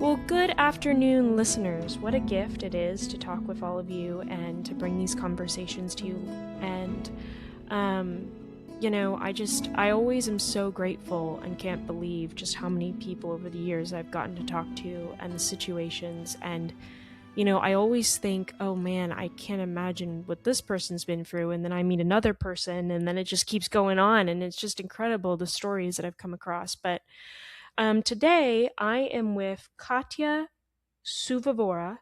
Well, good afternoon, listeners. What a gift it is to talk with all of you and to bring these conversations to you. And, I always am so grateful and can't believe just how many people over the years I've gotten to talk to and the situations. And, I always think, oh man, I can't imagine what this person's been through. And then I meet another person and then it just keeps going on. And it's just incredible the stories that I've come across. But today I am with Katya Suvorova.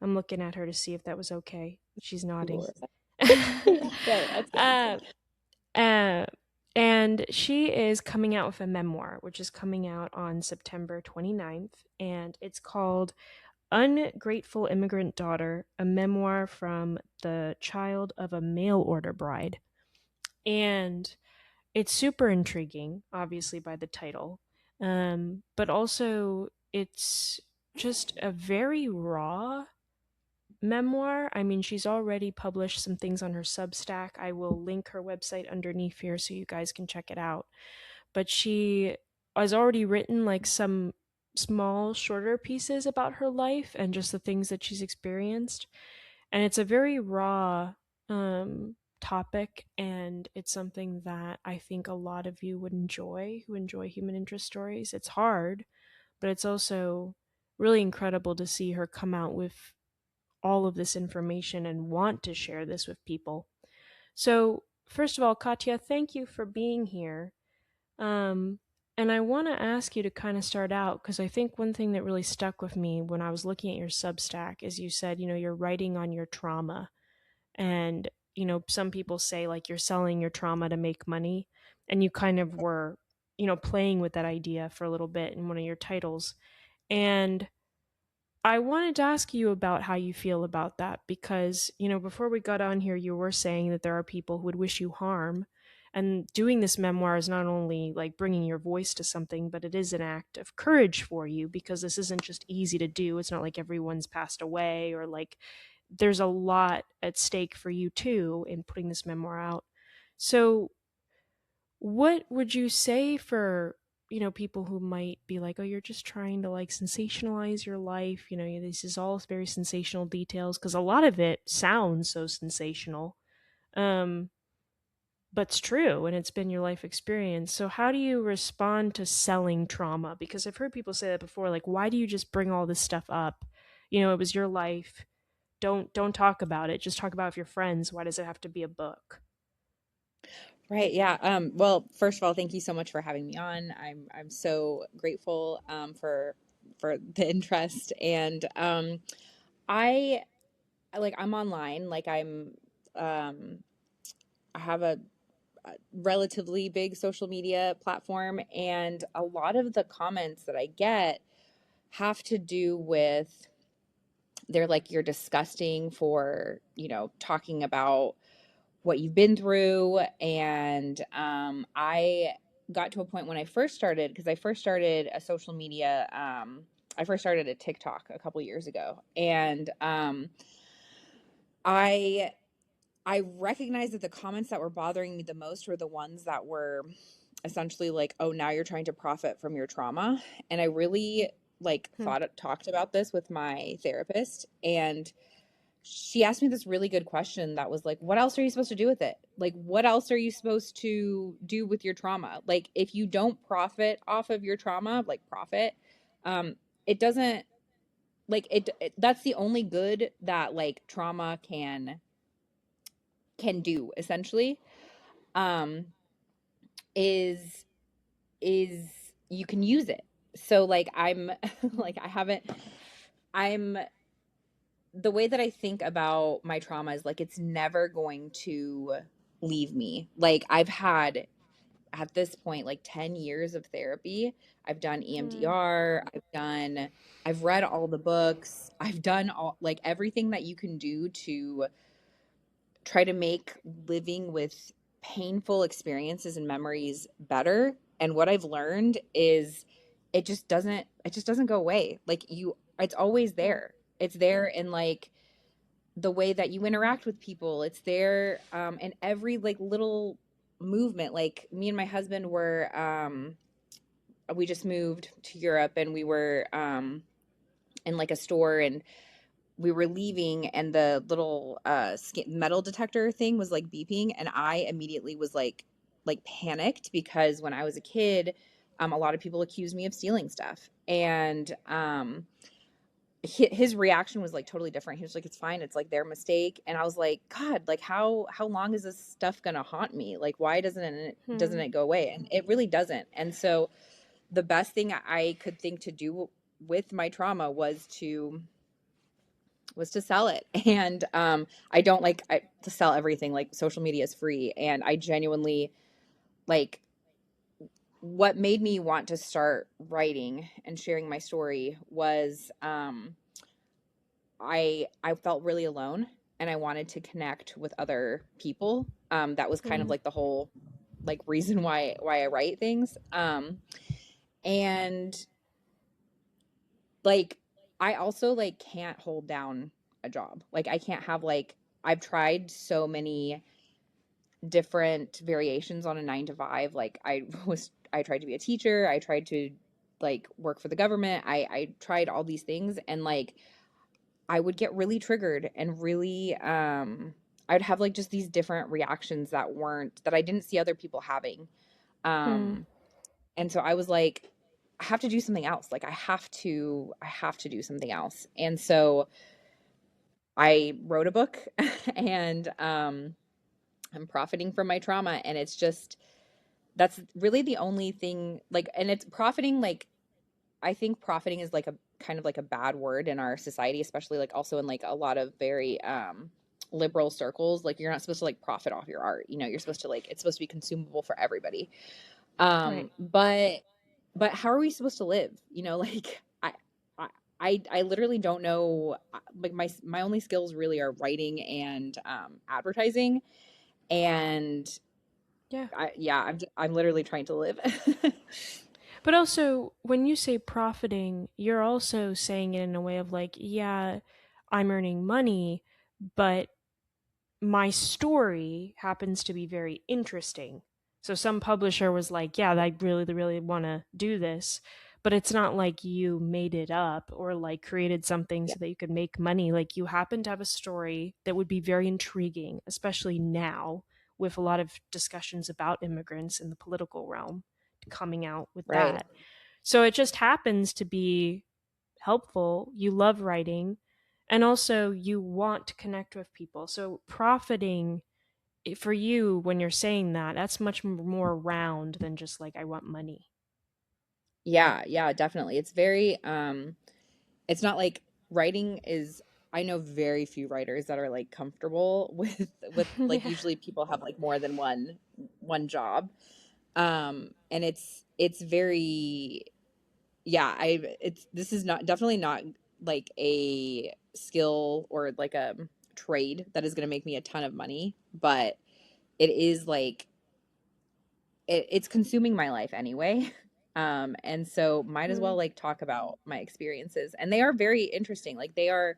I'm looking at her to see if that was okay. She's nodding. That's good. uh, uh, and she is coming out with a memoir, which is coming out on September 29th. And it's called Ungrateful Immigrant Daughter, a memoir from the child of a mail order bride. And it's super intriguing, obviously, by the title. But also, it's just a very raw memoir. I mean, she's already published some things on her Substack. I will link her website underneath here so you guys can check it out. But she has already written like some small, shorter pieces about her life and just the things that she's experienced. And it's a very raw topic, and it's something that I think a lot of you would enjoy who enjoy human interest stories. It's hard, but it's also really incredible to see her come out with all of this information and want to share this with people. So, first of all, Katya, thank you for being here. Um, and I want to ask you to kind of start out because I think one thing that really stuck with me when I was looking at your Substack is you said, you're writing on your trauma. And, some people say like you're selling your trauma to make money. And you kind of were, playing with that idea for a little bit in one of your titles. And I wanted to ask you about how you feel about that because, before we got on here, you were saying that there are people who would wish you harm. And doing this memoir is not only like bringing your voice to something, but it is an act of courage for you because this isn't just easy to do. It's not like everyone's passed away or like there's a lot at stake for you too in putting this memoir out. So, what would you say for, people who might be like, oh, you're just trying to like sensationalize your life? This is all very sensational details because a lot of it sounds so sensational. Um, but it's true and it's been your life experience. So how do you respond to selling trauma? Because I've heard people say that before, like, why do you just bring all this stuff up? It was your life. Don't talk about it. Just talk about it with your friends. Why does it have to be a book? Right. Yeah. Well, first of all, thank you so much for having me on. I'm so grateful for the interest. And I I'm online. Um I have a relatively big social media platform, and a lot of the comments that I get have to do with they're like, you're disgusting for, talking about what you've been through. And I got to a point when I first started, because I first started a social media, I first started a TikTok a couple years ago. And I I recognized that the comments that were bothering me the most were the ones that were essentially like, oh, now you're trying to profit from your trauma. And I really Hmm. talked about this with my therapist, and she asked me this really good question that was like, what else are you supposed to do with it? Like, what else are you supposed to do with your trauma? Like, if you don't profit off of your trauma, like profit, it doesn't that's the only good that like trauma can do essentially, um, is is you can use it. So like I'm like I haven't I'm the way that I think about my trauma is like it's never going to leave me. Like I've had at this point like 10 years of therapy. I've done Mm. EMDR, I've read all the books. I've done all like everything that you can do to try to make living with painful experiences and memories better. And what I've learned is it just doesn't go away. Like it's always Hmm. there. It's there in like the way that you interact with people. It's there in every like little movement. Like me and my husband were we just moved to Europe, and we were in like a store, and we were leaving, and the little metal detector thing was like beeping, and I immediately was like panicked, because when I was a kid, a lot of people accused me of stealing stuff, and his reaction was like totally different. He was like, "It's fine. It's like their mistake." And I was like, "God, like how long is this stuff gonna haunt me? Like, why doesn't Hmm. it go away?" And it really doesn't. And so the best thing I could think to do with my trauma was to sell it. And I don't to sell everything. Like, social media is free, and I genuinely, like, what made me want to start writing and sharing my story was I felt really alone, and I wanted to connect with other people. That was kind of Hmm. like the whole like reason why I write things. And like, I also like can't hold down a job. Like, I can't have like, I've tried so many different variations on a 9 to 5. Like, I tried to be a teacher. I tried to like work for the government. I tried all these things, and like I would get really triggered, and really I'd have like just these different reactions that I didn't see other people having. Hmm. Um and so I was like, I have to do something else. Like, I have to do something else. And so I wrote a book and I'm profiting from my trauma, and it's just, that's really the only thing, like, and it's profiting, like, I think profiting is like a kind of like a bad word in our society, especially like also in like a lot of very liberal circles. Like, you're not supposed to like profit off your art. You're supposed to like, it's supposed to be consumable for everybody. Right. But how are we supposed to live? Like, I I literally don't know. Like, my only skills really are writing and advertising, and Yeah. I'm literally trying to live. But also, when you say profiting, you're also saying it in a way of like, yeah, I'm earning money, but my story happens to be very interesting. So some publisher was like, yeah, I really, really want to do this. But it's not like you made it up or like created something Yeah, so that you could make money. Like, you happen to have a story that would be very intriguing, especially now with a lot of discussions about immigrants in the political realm coming out with right. that. So it just happens to be helpful. You love writing, and also you want to connect with people. So profiting, for you, when you're saying that, that's much more round than just like, I want money. Yeah, yeah, definitely. It's very it's not like writing is, I know very few writers that are like comfortable with like, Yeah. usually people have like more than one job. And it's very, yeah, it's this is not, definitely not like a skill or like a trade that is going to make me a ton of money, but it is like, it's consuming my life anyway. And so might as Hmm. well like talk about my experiences, and they are very interesting. Like, they are,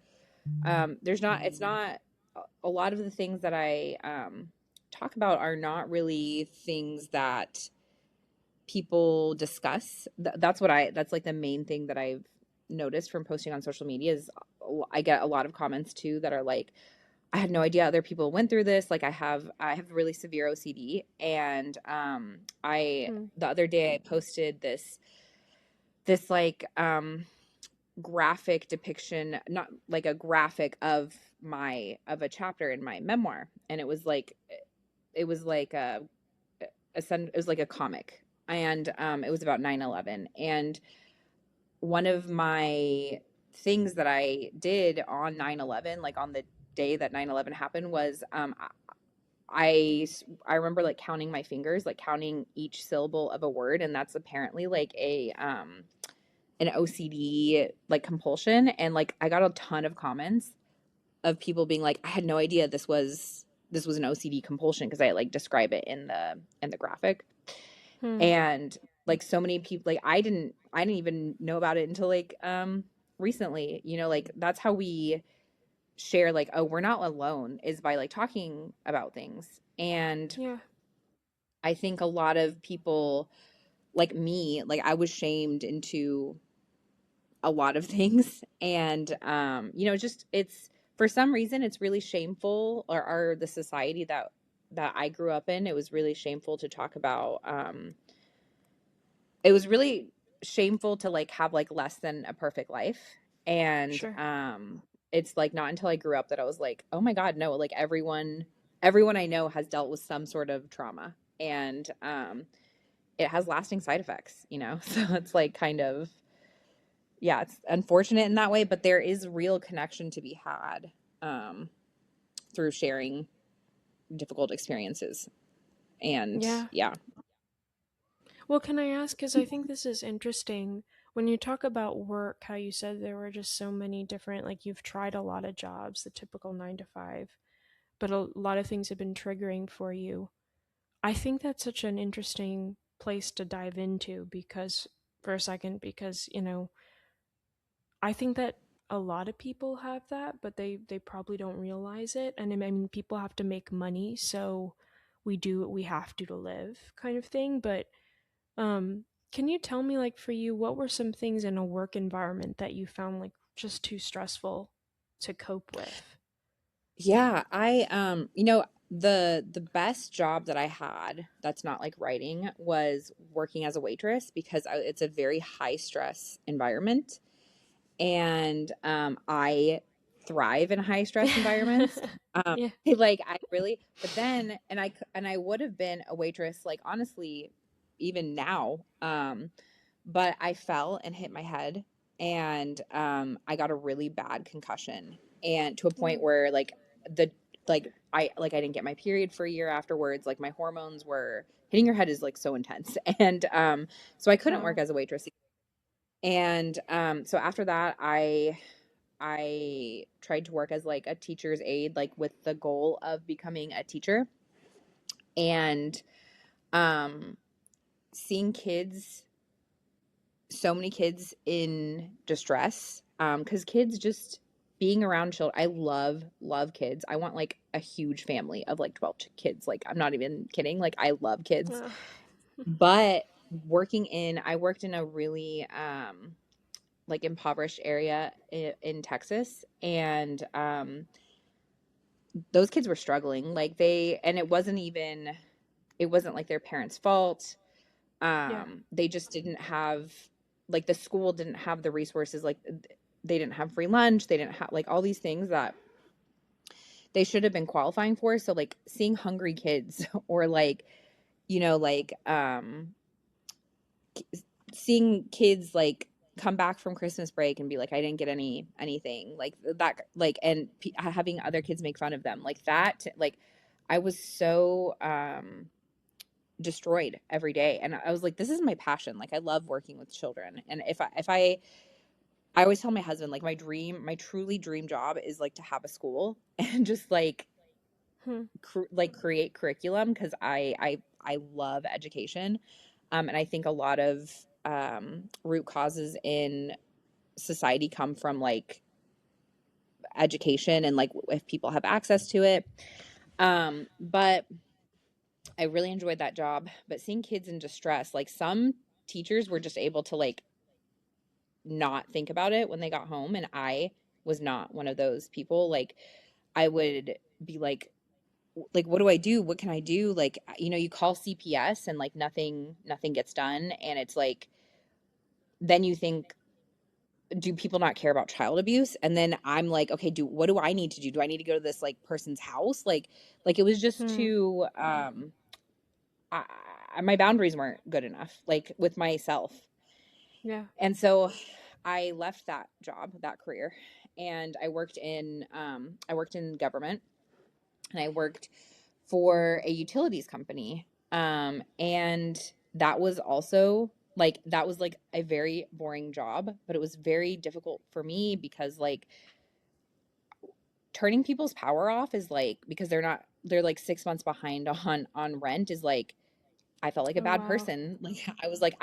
there's not, it's not, a lot of the things that I talk about are not really things that people discuss. That's like the main thing that I've noticed from posting on social media is, I get a lot of comments too that are like, I had no idea other people went through this. Like, I have really severe OCD, and I Hmm. the other day I posted this like graphic depiction, not like a graphic of a chapter in my memoir, and it was like it was like a comic, and it was about 9/11. And one of my things that I did on 9/11, like on the day that 9/11 happened, was I remember like counting my fingers, like counting each syllable of a word, and that's apparently like a an OCD like compulsion. And like, I got a ton of comments of people being like, I had no idea this was an OCD compulsion, because I like describe it in the graphic. Hmm. And like, so many people, like, I didn't even know about it until like recently. Like, that's how we share, like, oh, we're not alone, is by like talking about things. And Yeah. I think a lot of people like me, like, I was shamed into a lot of things. And, just it's for some reason it's really shameful, or the society that I grew up in, it was really shameful to talk about. It was really shameful to like have like less than a perfect life. And Sure. it's like not until I grew up that I was like, oh my God, no, like everyone I know has dealt with some sort of trauma. And it has lasting side effects. So it's like kind of, yeah, it's unfortunate in that way, but there is real connection to be had um, through sharing difficult experiences. And Yeah. yeah. Well, can I ask? Because I think this is interesting. When you talk about work, how you said there were just so many different, like you've tried a lot of jobs, the typical 9 to 5, but a lot of things have been triggering for you. I think that's such an interesting place to dive into because, for a second, because, I think that a lot of people have that, but they probably don't realize it. And I mean, people have to make money, so we do what we have to live, kind of thing. But um, can you tell me, like, for you, what were some things in a work environment that you found like just too stressful to cope with? Yeah, the best job that I had that's not like writing was working as a waitress, because it's a very high stress environment. And I thrive in high stress environments. Yeah. Like I really, but then, and I would have been a waitress, like honestly, even now. But I fell and hit my head, and I got a really bad concussion, and to a point Oh. where the I didn't get my period for a year afterwards. Like my hormones were hitting your head is like so intense, and so I couldn't work Wow. as a waitress. And so after that, I tried to work as like a teacher's aide, like with the goal of becoming a teacher. And um, seeing kids, so many kids in distress, because kids just being around children, I love kids. I want like a huge family of like 12 kids. Like I'm not even kidding. Like I love kids, Uh, but I worked in a really like impoverished area in Texas, and those kids were struggling. Like and it wasn't like their parents' fault. yeah. They just didn't have, like, the school didn't have the resources. Like they didn't have free lunch. They didn't have like all these things that they should have been qualifying for. So like seeing hungry kids or like, like seeing kids like come back from Christmas break and be like, I didn't get anything like that, like, and having other kids make fun of them like that, like I was so destroyed every day. And I was like, this is my passion. Like I love working with children. And I always tell my husband, like my truly dream job is like to have a school and just like Hmm. like create curriculum, because I love education. And I think a lot of root causes in society come from like education and like if people have access to it. But I really enjoyed that job. But seeing kids in distress, like some teachers were just able to like not think about it when they got home, and I was not one of those people. Like I would be like what do I do? What can I do? Like you call CPS and like nothing gets done, and it's like then you think, do people not care about child abuse? And then I'm like, okay, what do I need to do? Do I need to go to this like person's house? Like it was just Hmm. too my boundaries weren't good enough, like with myself. Yeah. And so I left that job, that career, and I worked in government, and I worked for a utilities company. And that was also that was like a very boring job, but it was very difficult for me because like turning people's power off is like, because they're like 6 months behind on rent, is like I felt like a Oh, bad wow. person. Like I was like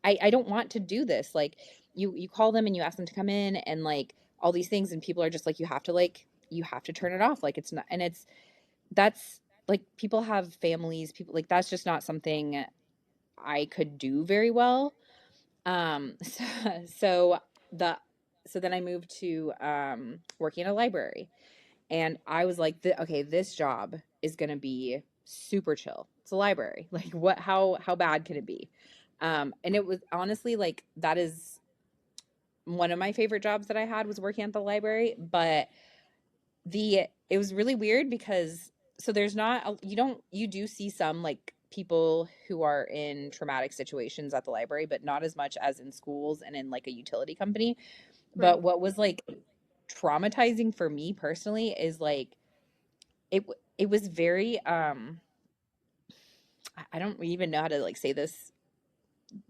I don't want to do this. Like you call them and you ask them to come in and like all these things, and people are just like you have to turn it off. Like it's not, and that's like people have families, people like that's just not something I could do very well. So, so the so then I moved to working in a library. And I was like, okay, this job is going to be super chill. It's a library. Like what how bad can it be? And it was honestly like that is one of my favorite jobs that I had was working at the library, but the it was really weird because so there's not you don't you do see some like people who are in traumatic situations at the library, but not as much as in schools and in like a utility company. But Right. what was like traumatizing for me personally is like it was very I don't even know how to like say this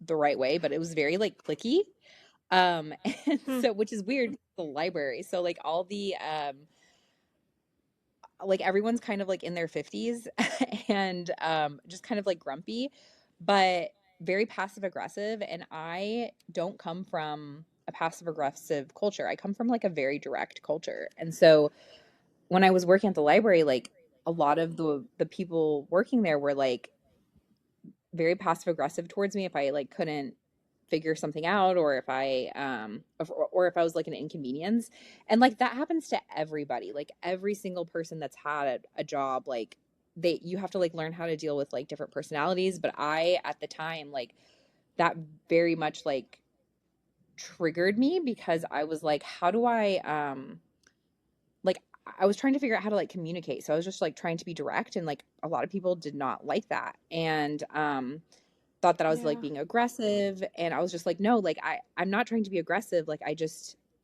the right way, but it was very like clicky. And Hmm. so which is weird, the library. So like all the like everyone's kind of like in their 50s and just kind of like grumpy, but very passive aggressive. And I don't come from a passive aggressive culture. I come from like a very direct culture. And so when I was working at the library, like a lot of the people working there were like very passive aggressive towards me if I like couldn't figure something out or if or if I was like an inconvenience. And like that happens to everybody. Like every single person that's had a job like they you have to like learn how to deal with like different personalities, but I at the time like that very much like triggered me because I was like how do like I was trying to figure out how to like communicate. So I was just like trying to be direct and like a lot of people did not like that. And thought that I was like Yeah. being aggressive and I was just like no, like I'm not trying to be aggressive. Like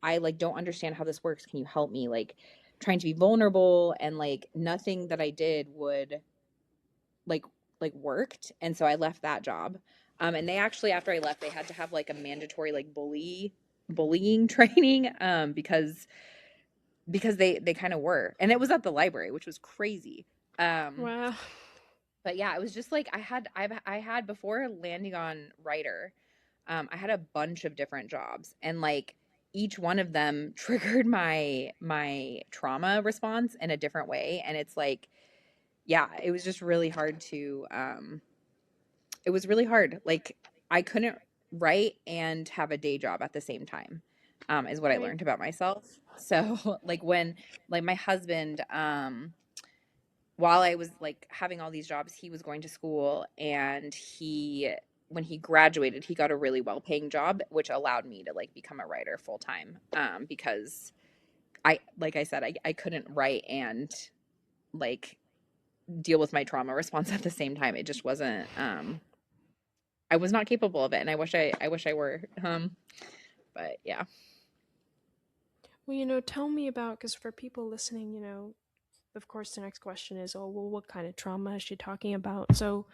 I like don't understand how this works. Can you help me? Like trying to be vulnerable and like nothing that I did would like worked. And so I left that job. And they actually after I left they had to have like a mandatory like bullying training because they kind of were. And it was at the library, which was crazy. Um Wow. but yeah, it was just like I had before landing on writer, I had a bunch of different jobs and like each one of them triggered my trauma response in a different way. And it's like, yeah, it was just really hard to it was really hard. Like I couldn't write and have a day job at the same time, is what I Right. learned about myself. So like when like my husband, while I was like having all these jobs, he was going to school and when he graduated, he got a really well paying job, which allowed me to like become a writer full time. Because like I said, I couldn't write and like deal with my trauma response at the same time. It just wasn't, I was not capable of it. And I wish I were. But yeah. Well, tell me about, because for people listening, of course, the next question is, oh, well, what kind of trauma is she talking about? So,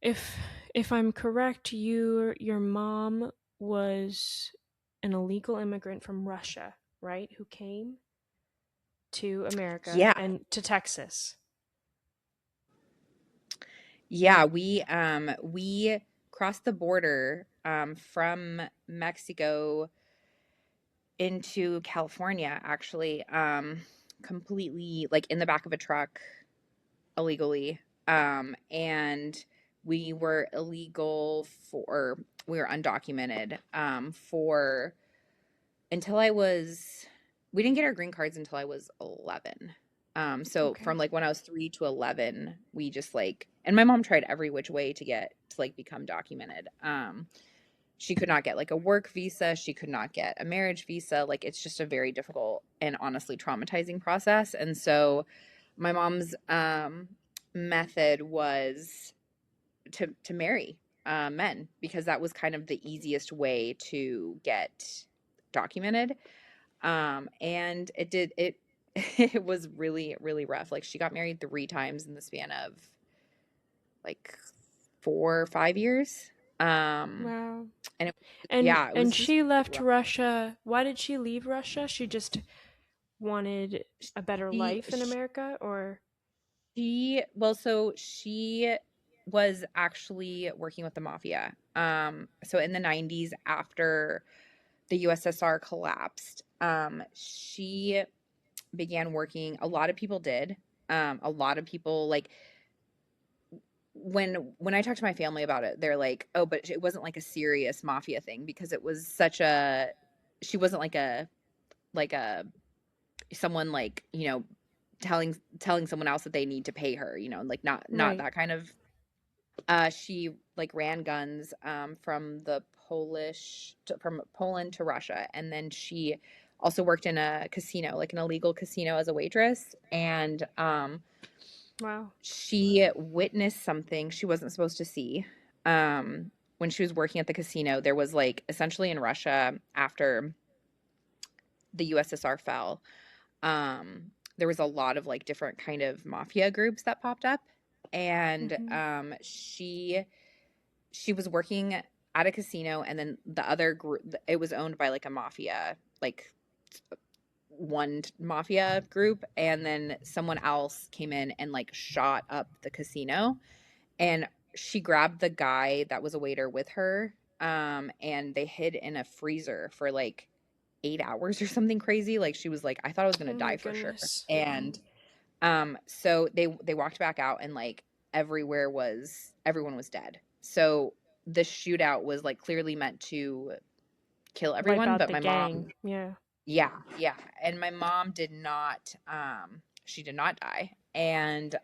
if if I'm correct, your mom was an illegal immigrant from Russia, right? Who came to America Yeah. and to Texas. Yeah, we crossed the border from Mexico into California actually, completely like in the back of a truck illegally. And we were illegal for we were undocumented for until I was we didn't get our green cards until I was 11. So Okay. from like when I was 3 to 11, we just like and my mom tried every which way to get to like become documented. She could not get like a work visa, she could not get a marriage visa. Like it's just a very difficult and honestly traumatizing process. And so my mom's method was to marry men because that was kind of the easiest way to get documented. And it did it it was really really rough. Like she got married 3 times in the span of like 4 or 5 years. Um, Wow. and it, And yeah, it and was just she really left rough. Russia. Why did she leave Russia? She just wanted a better She life in America, or well, so she was actually working with the mafia. So in the 90s after the USSR collapsed, she began working. A lot of people did. A lot of people like when I talk to my family about it, they're like, "Oh, but it wasn't like a serious mafia thing because it was such a she wasn't like a someone like, telling someone else that they need to pay her, like not Right. that kind of. She like ran guns from from Poland to Russia, and then she also worked in a casino, like an illegal casino, as a waitress. And Wow. she witnessed something she wasn't supposed to see. When she was working at the casino, there was like essentially in Russia after the USSR fell, there was a lot of like different kind of mafia groups that popped up, and Hmm. she was working at a casino, and then the other group, it was owned by like a mafia, like one mafia group, and then someone else came in and like shot up the casino, and she grabbed the guy that was a waiter with her, and they hid in a freezer for like 8 hours or something crazy. Like she was like, I thought I was gonna Oh my die for sure. goodness. And so they walked back out, and like everyone was dead. So the shootout was like clearly meant to kill Wipe everyone, out but the my gang. mom, Yeah. yeah, yeah. And my mom did not, she did not die. And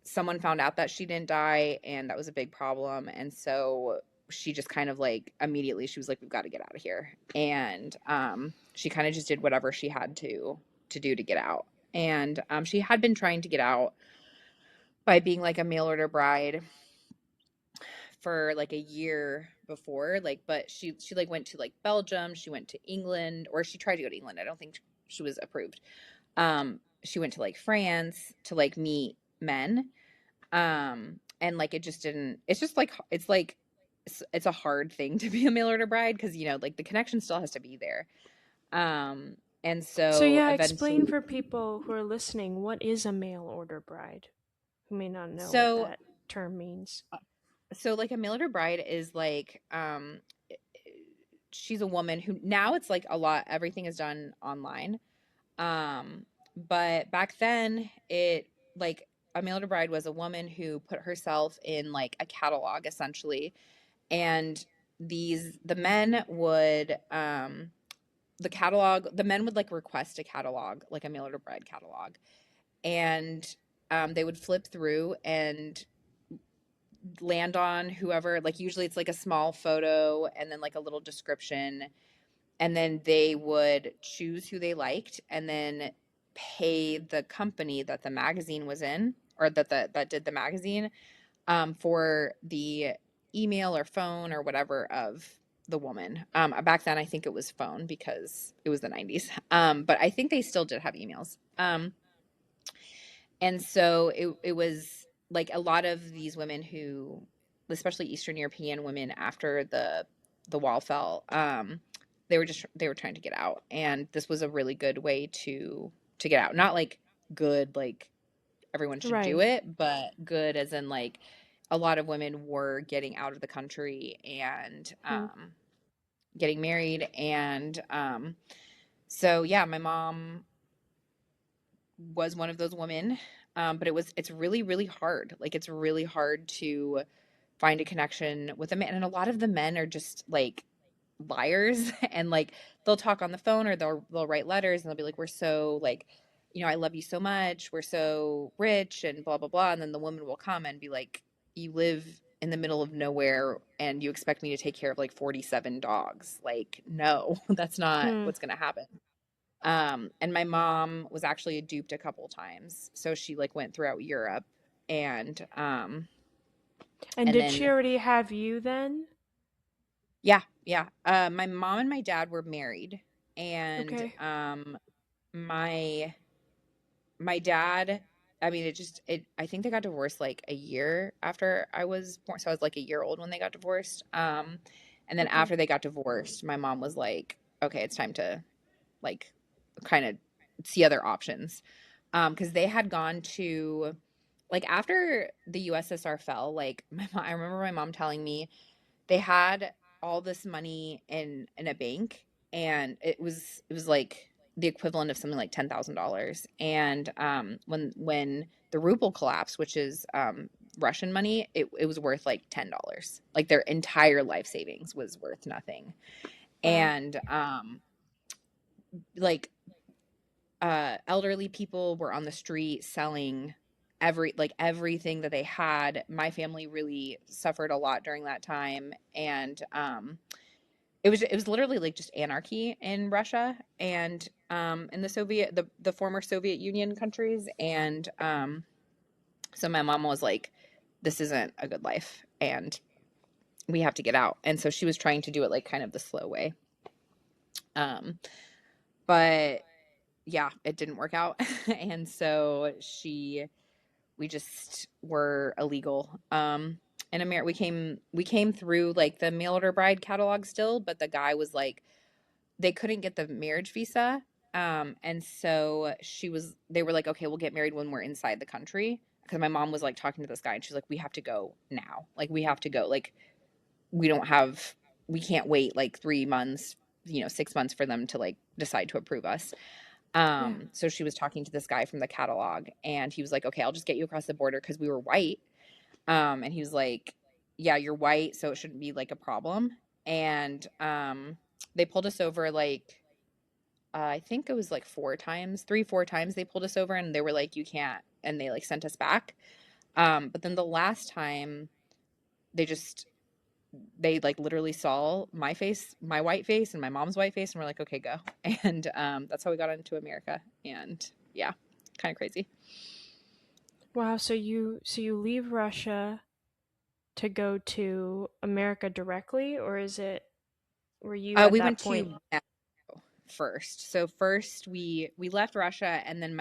someone found out that she didn't die, and that was a big problem. And so she just kind of like immediately she was like, we've got to get out of here. And she kind of just did whatever she had to do to get out. And she had been trying to get out by being like a mail order bride for like a year before, like, but she like went to like Belgium, she went to England, or she tried to go to England. I don't think she was approved. She went to like France to like meet men. And like it just didn't, it's just like it's a hard thing to be a mail order bride, because like the connection still has to be there. And So so yeah, explain eventually, for people who are listening, what is a mail order bride who may not know what so that term means. like a mail order bride is like she's a woman who, now it's like a lot, everything is done online. But back then, it like a mail order bride was a woman who put herself in like a catalog essentially, and the men would the men would like request a catalog, like a mail order bride catalog, and they would flip through and land on whoever, like usually it's like a small photo and then like a little description, and then they would choose who they liked and then pay the company that the magazine was in, or that did the magazine, for the email or phone or whatever of the woman. Back then I think it was phone because it was the 90s, but I think they still did have emails. And so it was like a lot of these women who, especially Eastern European women, after the wall fell, they were trying to get out, and this was a really good way to get out. Not like good, like everyone should do Right. it, but good as in like a lot of women were getting out of the country and Hmm. getting married, and so yeah, my mom was one of those women. But it's really, really hard. Like it's really hard to find a connection with a man. And a lot of the men are just like liars and like they'll talk on the phone, or they'll write letters, and they'll be like, we're so like, I love you so much. We're so rich and blah, blah, blah. And then the woman will come and be like, you live in the middle of nowhere and you expect me to take care of like 47 dogs. Like, no, that's not Hmm. what's going to happen. And my mom was actually duped a couple times. So she like went throughout Europe, and And and did she then already have you then? yeah, yeah. My mom and my dad were married, and Okay. my my dad, I mean, I think they got divorced like a year after I was born. So I was like a year old when they got divorced. And then Okay. after they got divorced, my mom was like, okay, it's time to like kind of see other options. Because they had gone to, like, after the USSR fell, like I remember my mom telling me they had all this money in a bank, and it was like the equivalent of something like $10,000. And when the ruble collapsed, which is Russian money, it was worth like $10. Like their entire life savings was worth nothing. Wow. And like elderly people were on the street selling everything that they had. My family really suffered a lot during that time, and it was literally like just anarchy in Russia and in the former Soviet Union countries. And so my mom was like, this isn't a good life and we have to get out. And so she was trying to do it like kind of the slow way. Um, but yeah, it didn't work out. And so we just were illegal. In America, we came through like the mail order bride catalog still, but the guy was like, they couldn't get the marriage visa. And so they were like, okay, we'll get married when we're inside the country. Because my mom was like talking to this guy and she's like, we have to go now. Like, we have to go. Like, we don't have, we can't wait like 3 months, 6 months for them to like decide to approve us. Yeah. So she was talking to this guy from the catalog and he was like, okay, I'll just get you across the border because we were white. And he was like, yeah, you're white, so it shouldn't be like a problem. And they pulled us over like, I think it was like 4 times, 3, 4 times they pulled us over and they were like, you can't. And they like sent us back. But then the last time they just, they like literally saw my face, my white face and my mom's white face and we're like, okay, go. And that's how we got into America. And yeah, kind of crazy. Wow. So you leave Russia to go to America directly, or is it were you at We that went point? to Mexico first. So first we left Russia and then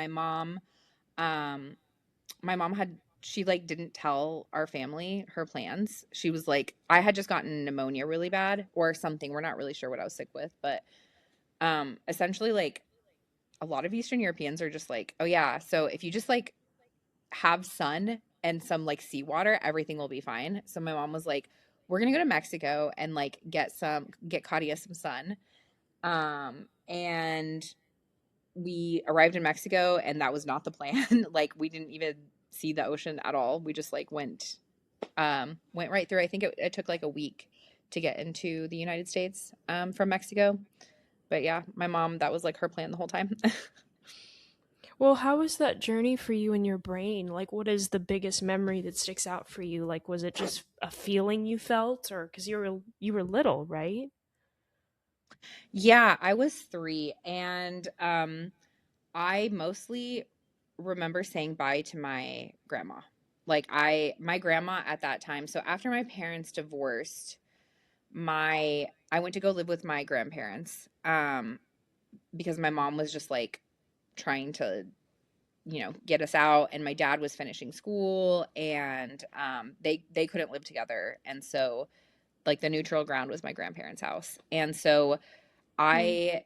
um my mom had she like didn't tell our family her plans. She was like, I had just gotten pneumonia really bad or something. We're not really sure what I was sick with, but essentially like a lot of Eastern Europeans are just like, oh yeah, so if you just like have sun and some like seawater, everything will be fine. So my mom was like, we're gonna go to Mexico and like get Katya some sun. And we arrived in Mexico and that was not the plan. Like we didn't even see the ocean at all. We just like went right through. I think it took like a week to get into the United States from Mexico. But yeah, my mom, that was like her plan the whole time. Well, how was that journey for you in your brain? Like, what is the biggest memory that sticks out for you? Like, was it just a feeling you felt, or because you were little, right? Yeah, I was 3 and I mostly remember saying bye to my grandma. Like my grandma at that time. So after my parents divorced, my I went to go live with my grandparents because my mom was just like trying to get us out and my dad was finishing school and they couldn't live together and so like the neutral ground was my grandparents' house. And so Hmm. I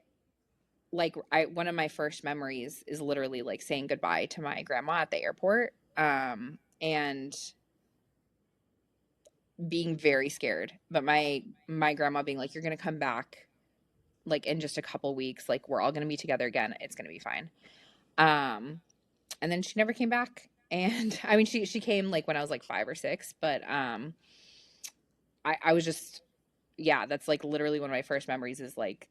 I one of my first memories is literally like saying goodbye to my grandma at the airport and being very scared, but my grandma being like, you're going to come back like in just a couple weeks, like we're all going to be together again, it's going to be fine. um and then she never came back. And I mean she came like when I was like 5 or 6, but I was just, yeah, that's like literally one of my first memories is like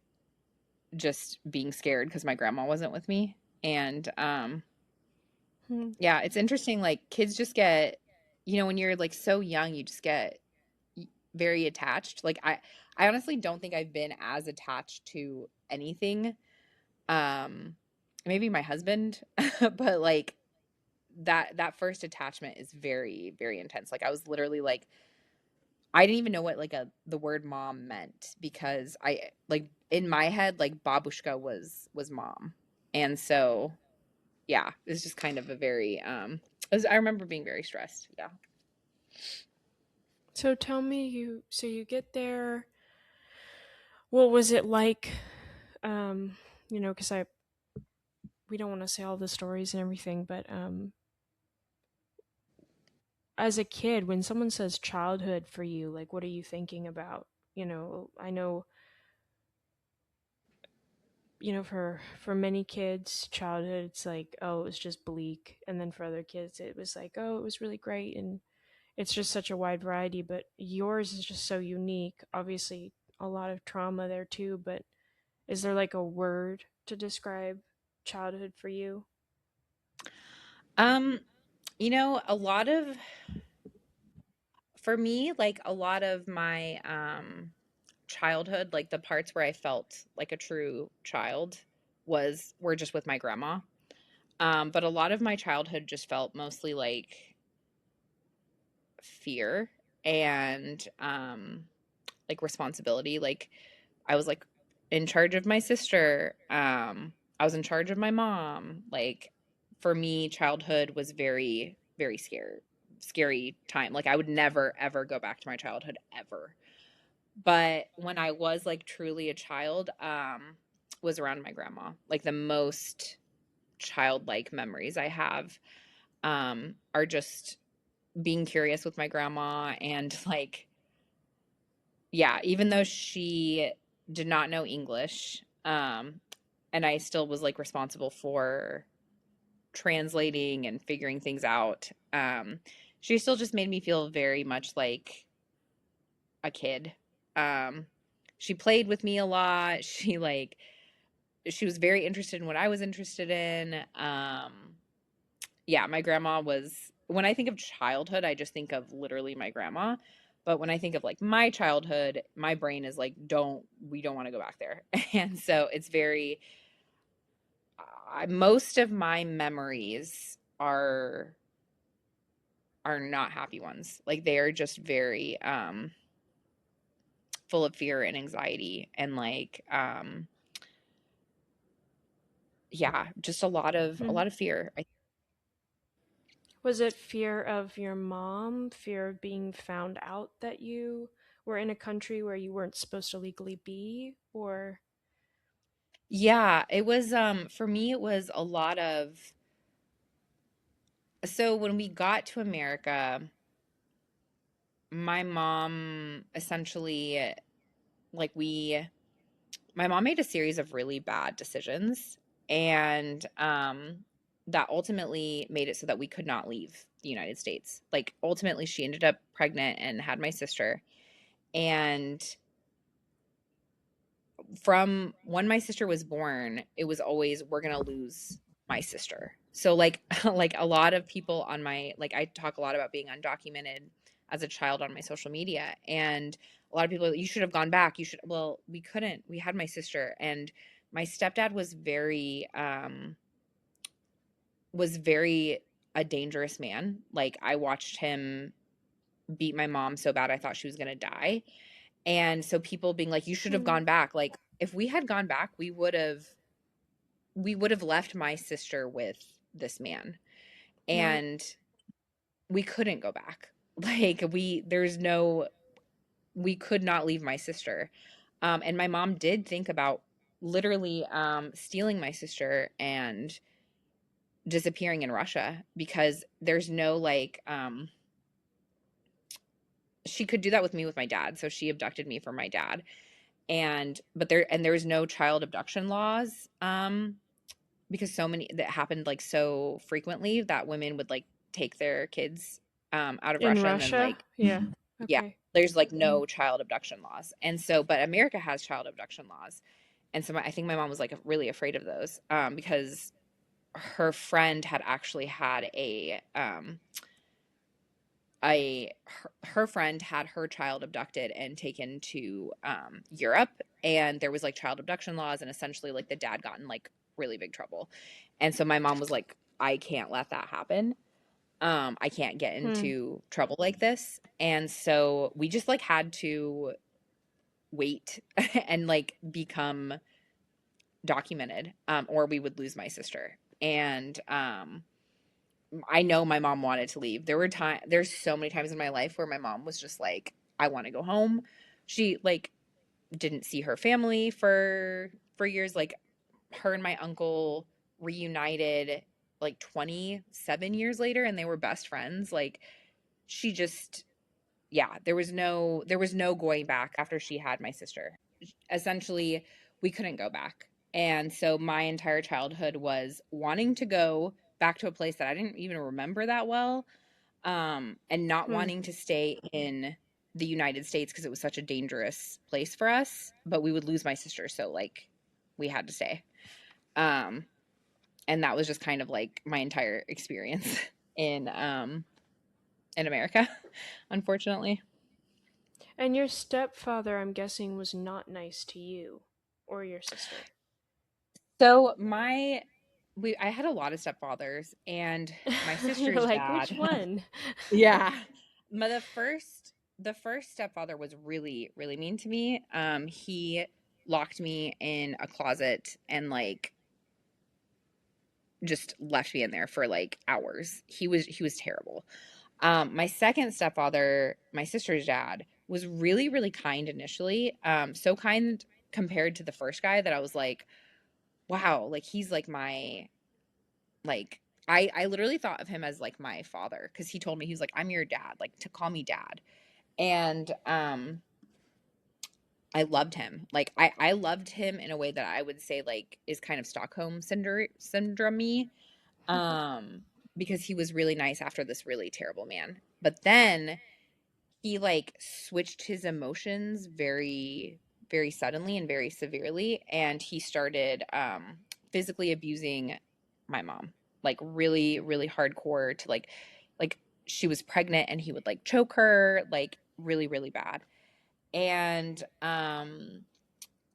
just being scared because my grandma wasn't with me. And Hmm. yeah, it's interesting. Like kids just get, when you're like so young, you just get very attached. Like I honestly don't think I've been as attached to anything. Um, maybe my husband, but like that first attachment is very, very intense. Like I was literally like, I didn't even know what like the word mom meant because I like in my head like babushka was mom. And so yeah, it's just kind of a very I remember being very stressed. Yeah. So tell me, you get there. What was it like? Um, because I we don't want to say all the stories and everything, but as a kid, when someone says childhood for you, like, what are you thinking about? I know, for many kids, childhood, it's like, oh, it was just bleak, and then for other kids, it was like, oh, it was really great, and it's just such a wide variety. But yours is just so unique. Obviously, a lot of trauma there too, but is there like a word to describe childhood for you? Um, a lot of for me, like a lot of my childhood, like the parts where I felt like a true child were just with my grandma. But a lot of my childhood just felt mostly like fear and like responsibility. Like I was like in charge of my sister. I was in charge of my mom. Like for me, childhood was very, very scary time. Like I would never ever go back to my childhood ever. But when I was like truly a child, was around my grandma. Like the most childlike memories I have are just being curious with my grandma and like yeah, even though she did not know English, and I still was like responsible for translating and figuring things out, she still just made me feel very much like a kid. Um, she played with me a lot. She was very interested in what I was interested in. Yeah, my grandma was when I think of childhood, I just think of literally my grandma. But when I think of like my childhood, my brain is like, we don't want to go back there. And so it's very, most of my memories are not happy ones. Like they are just very full of fear and anxiety and like yeah, just a Hmm. lot of fear. Was it fear of your mom, fear of being found out that you were in a country where you weren't supposed to legally be, or Yeah, it was for me it was a lot of so when we got to America, my mom essentially like we my mom made a series of really bad decisions and that ultimately made it so that we could not leave the United States. Like ultimately she ended up pregnant and had my sister and from when my sister was born, it was always we're gonna lose my sister. So like like a lot of people on my like I talk a lot about being undocumented as a child on my social media and a lot of people you should have gone back. You should well, we couldn't. We had my sister and my stepdad was very a dangerous man. Like I watched him beat my mom so bad I thought she was gonna die. And so people being like, you should have hmm, gone back. Like if we had gone back, we would have left my sister with this man. right? And we couldn't go back. Like there's no we could not leave my sister. And my mom did think about literally stealing my sister and disappearing in Russia because there's no like she could do that with me with my dad. So she abducted me from my dad. There was no child abduction laws because so many that happened like so frequently that women would like take their kids out of In Russia and then Russia? like Yeah. yeah, Okay. there's like no child abduction laws. And so but America has child abduction laws. And so I think my mom was like really afraid of those because her friend had actually had her friend had her child abducted and taken to Europe, and there was like child abduction laws, and essentially like the dad got in like really big trouble, and so my mom was like, I can't let that happen. I can't get Hmm. into trouble like this, and so we just like had to wait and like become documented, or we would lose my sister, and I know my mom wanted to leave. There's so many times in my life where my mom was just like, I want to go home. She like didn't see her family for years. Like her and my uncle reunited like 27 years later and they were best friends. Like she just yeah, there was no going back after she had my sister. Essentially, we couldn't go back. And so my entire childhood was wanting to go back to a place that I didn't even remember that well, and not Hmm. wanting to stay in. the United States because it was such a dangerous place for us, but we would lose my sister, so like we had to stay. Um and that was just kind of like my entire experience in America, unfortunately. And your stepfather, I'm guessing, was not nice to you or your sister. So I had a lot of stepfathers, and my You're sister's like, which dad. one? Yeah. My the first stepfather was really, really mean to me. He locked me in a closet and like just left me in there for like hours. He was terrible. My second stepfather, my sister's dad, was really, really kind initially. So kind compared to the first guy that I was like, wow, like he's like my like I literally thought of him as like my father because he told me he was like, I'm your dad, like to call me dad. And I loved him. Like I loved him in a way that I would say like is kind of Stockholm syndrome because he was really nice after this really terrible man. But then he like switched his emotions very, very suddenly and very severely, and he started physically abusing my mom, like really, really hardcore to like she was pregnant and he would like choke her, like really, really bad. And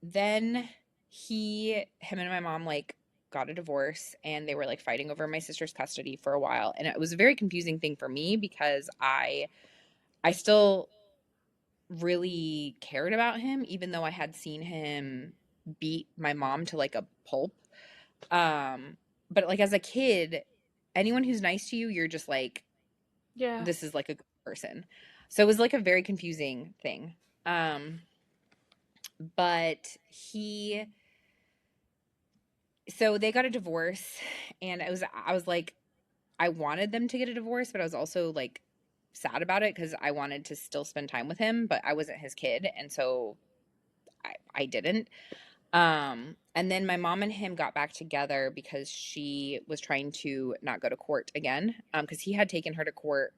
then him and my mom like got a divorce, and they were like fighting over my sister's custody for a while, and it was a very confusing thing for me because I still really cared about him even though I had seen him beat my mom to like a pulp. Um but like as a kid, anyone who's nice to you, you're just like Yeah. this is like a good person. So it was like a very confusing thing. Um but he so they got a divorce, and I was like I wanted them to get a divorce, but I was also like sad about it because I wanted to still spend time with him, but I wasn't his kid, and so I didn't. And then my mom and him got back together because she was trying to not go to court again. Because he had taken her to court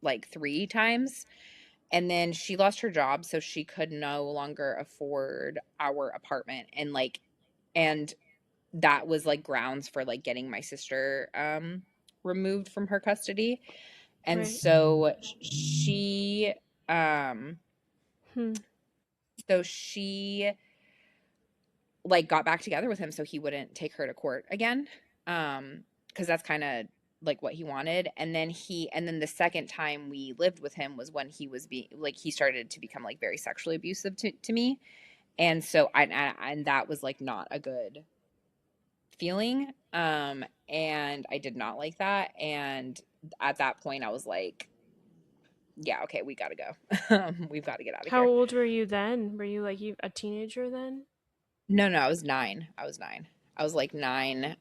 like 3 times, and then she lost her job, so she could no longer afford our apartment, and that was like grounds for like getting my sister removed from her custody. And Right. so um Hmm. she like got back together with him so he wouldn't take her to court again. Because that's kind of like what he wanted. And then the second time we lived with him was when he was being like he started to become like very sexually abusive to me. And so and that was like not a good feeling. And I did not like that. And at that point I was like, yeah, okay, we gotta go. We've got to get out of How here. old were you then? Were you like a teenager then? No, no, I was 9. I was like 9,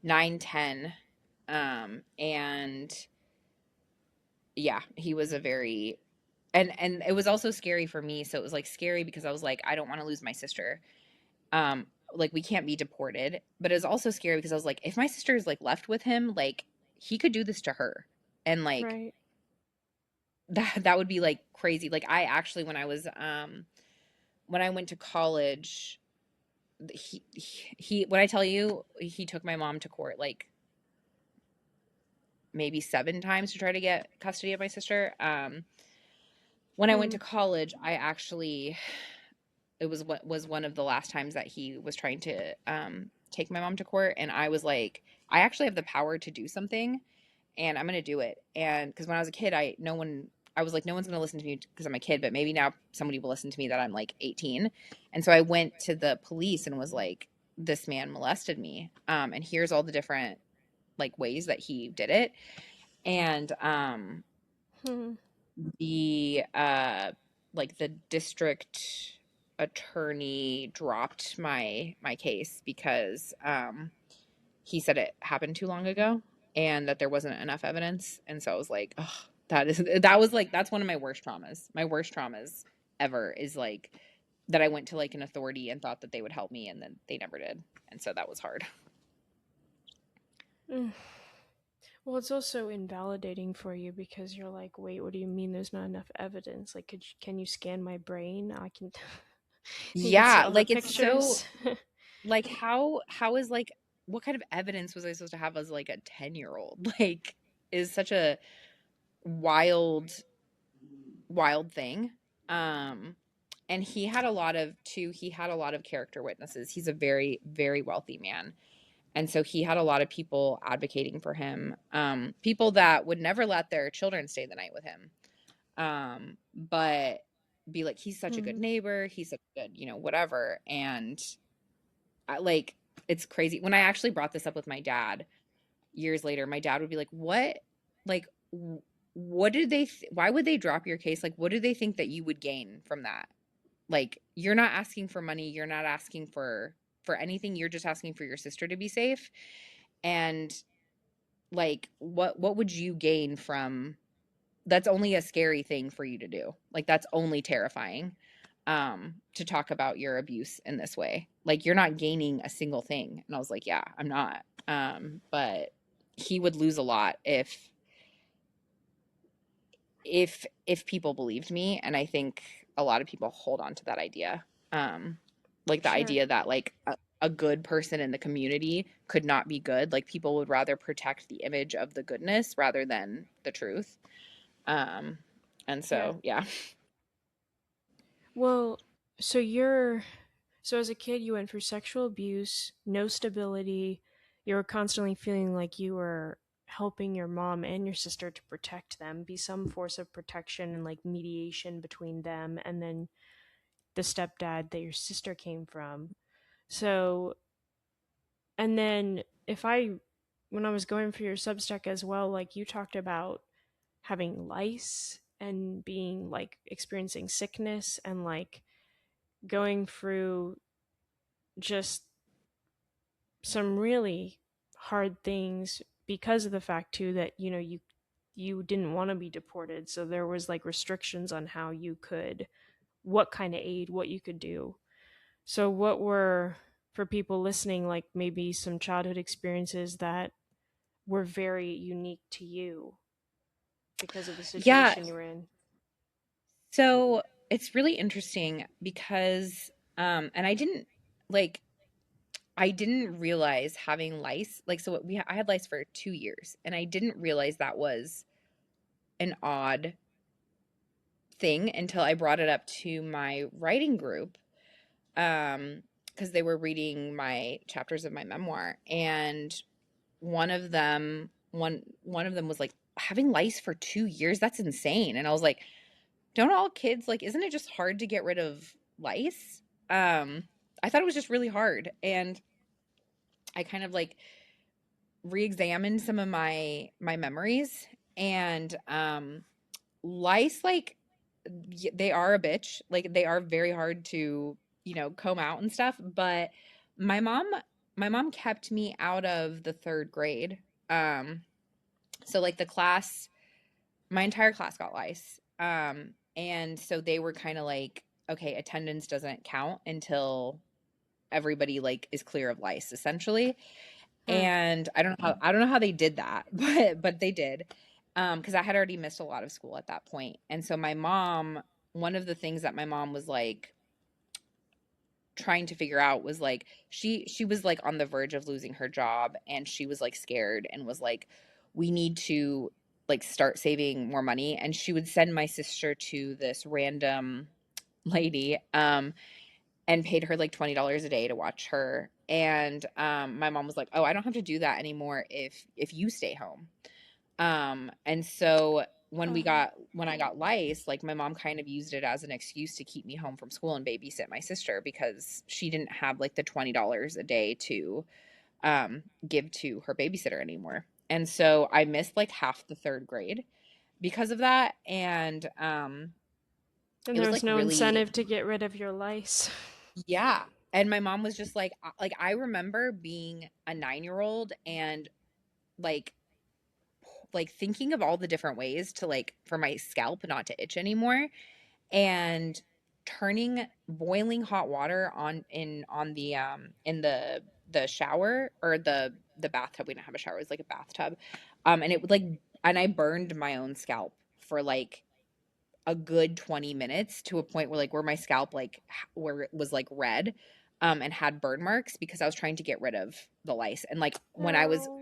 9, 10. And yeah, he was a very and it was also scary for me. So it was like scary because I was like, I don't want to lose my sister. Like we can't be deported. But it was also scary because I was like, if my sister is like left with him, like he could do this to her. And like Right. that would be like crazy. Like I actually when I went to college, when I tell you he took my mom to court like maybe 7 times to try to get custody of my sister. When I went Hmm. to college, I actually it was what was one of the last times that he was trying to take my mom to court, and I was like, I actually have the power to do something, and I'm gonna do it. And because when I was a kid, I was like, no one's gonna listen to me because I'm a kid, but maybe now somebody will listen to me that I'm like 18. And so I went to the police and was like, this man molested me, and here's all the different like ways that he did it. And Hmm. the like the district attorney dropped my case because he said it happened too long ago and that there wasn't enough evidence. And so I was like, oh, that was like that's one of my worst traumas. My worst traumas ever is like that I went to like an authority and thought that they would help me, and then they never did. And so that was hard. Mm. Well, it's also invalidating for you because you're like, wait, what do you mean there's not enough evidence? Like, can you scan my brain? I can, you can see Yeah, all the like it's so pictures. like how is like what kind of evidence was I supposed to have as like a 10-year-old? Like is such a wild wild thing. Um and he had a lot of character witnesses. He's a very very wealthy man. And so he had a lot of people advocating for him. People that would never let their children stay the night with him. But be like he's such a good Hmm. neighbor, he's such a good, whatever. And like it's crazy. When I actually brought this up with my dad years later, my dad would be like, "What? Like, what did why would they drop your case? Like, what do they think that you would gain from that? Like, you're not asking for money. You're not asking for anything. You're just asking for your sister to be safe. And like, what would you gain from that's only a scary thing for you to do. Like that's only terrifying to talk about your abuse in this way. Like you're not gaining a single thing. And I was like, yeah, I'm not. But he would lose a lot if people believed me, and I think a lot of people hold on to that idea. Um like the Sure. idea that like a good person in the community could not be good. Like people would rather protect the image of the goodness rather than the truth. Um and Yeah. so yeah. Well, so you're so as a kid you went through sexual abuse, no stability. You were constantly feeling like you were helping your mom and your sister to protect them, be some force of protection and like mediation between them and then the stepdad that your sister came from. So, and then if I when I was going for your Substack as well, like you talked about having lice and being like experiencing sickness and like going through just some really hard things because of the fact too that you didn't want to be deported, so there was like restrictions on how you could what kind of aid what you could do. So what were for people listening like maybe some childhood experiences that were very unique to you because of the Yeah, situation you were in? so it's really interesting because and like I didn't realize having lice, like so I had lice for 2 years and I didn't realize that was an odd thing until I brought it up to my writing group. Because they were reading my chapters of my memoir, and one of them was like, having lice for 2 years, that's insane. And I was like, don't all kids, like, isn't it just hard to get rid of lice? Um, I thought it was just really hard. And I kind of like re-examined some of my memories, and lice, like, they are a bitch. Like they are very hard to, comb out and stuff. But my mom, my mom kept me out of the third grade. Um, so like the class, my entire class got lice. And so they were kind of like, okay, attendance doesn't count until everybody like is clear of lice, essentially. Hmm. And I don't know how they did that, but they did. Because I had already missed a lot of school at that point. And so my mom, one of the things that my mom was like trying to figure out was like she was like on the verge of losing her job, and she was like scared and was like, we need to like start saving more money. And she would send my sister to this random lady, and paid her like $20 a day to watch her. And my mom was like, oh, I don't have to do that anymore if you stay home. And so when I got lice, like my mom kind of used it as an excuse to keep me home from school and babysit my sister, because she didn't have like the $20 a day to give to her babysitter anymore. And so I missed like half the third grade because of that. And And it there was was like no really, incentive to get rid of your lice. yeah. And my mom was just like I remember being a 9-year-old and like thinking of all the different ways to like for my scalp not to itch anymore, and turning boiling hot water on the the shower or the bathtub. We didn't have a shower. It was like a bathtub. And it would like, and I burned my own scalp for like a good 20 minutes to a point where like where my scalp like where it was like red and had burn marks because I was trying to get rid of the lice. And like Oh.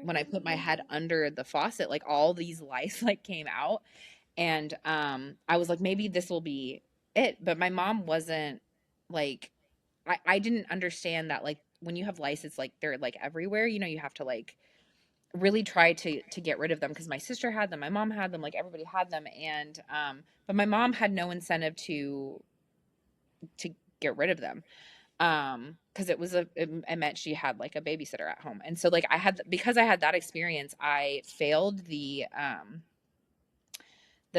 when I put my head under the faucet, like all these lice like came out and I was like maybe this will be it, but my mom wasn't like I didn't understand that like when you have lice it's like they're like everywhere, you know, you have to like really try to get rid of them because my sister had them, my mom had them, like everybody had them, and but my mom had no incentive to get rid of them because it was it meant she had like a babysitter at home, and so like I had because I had that experience, I failed the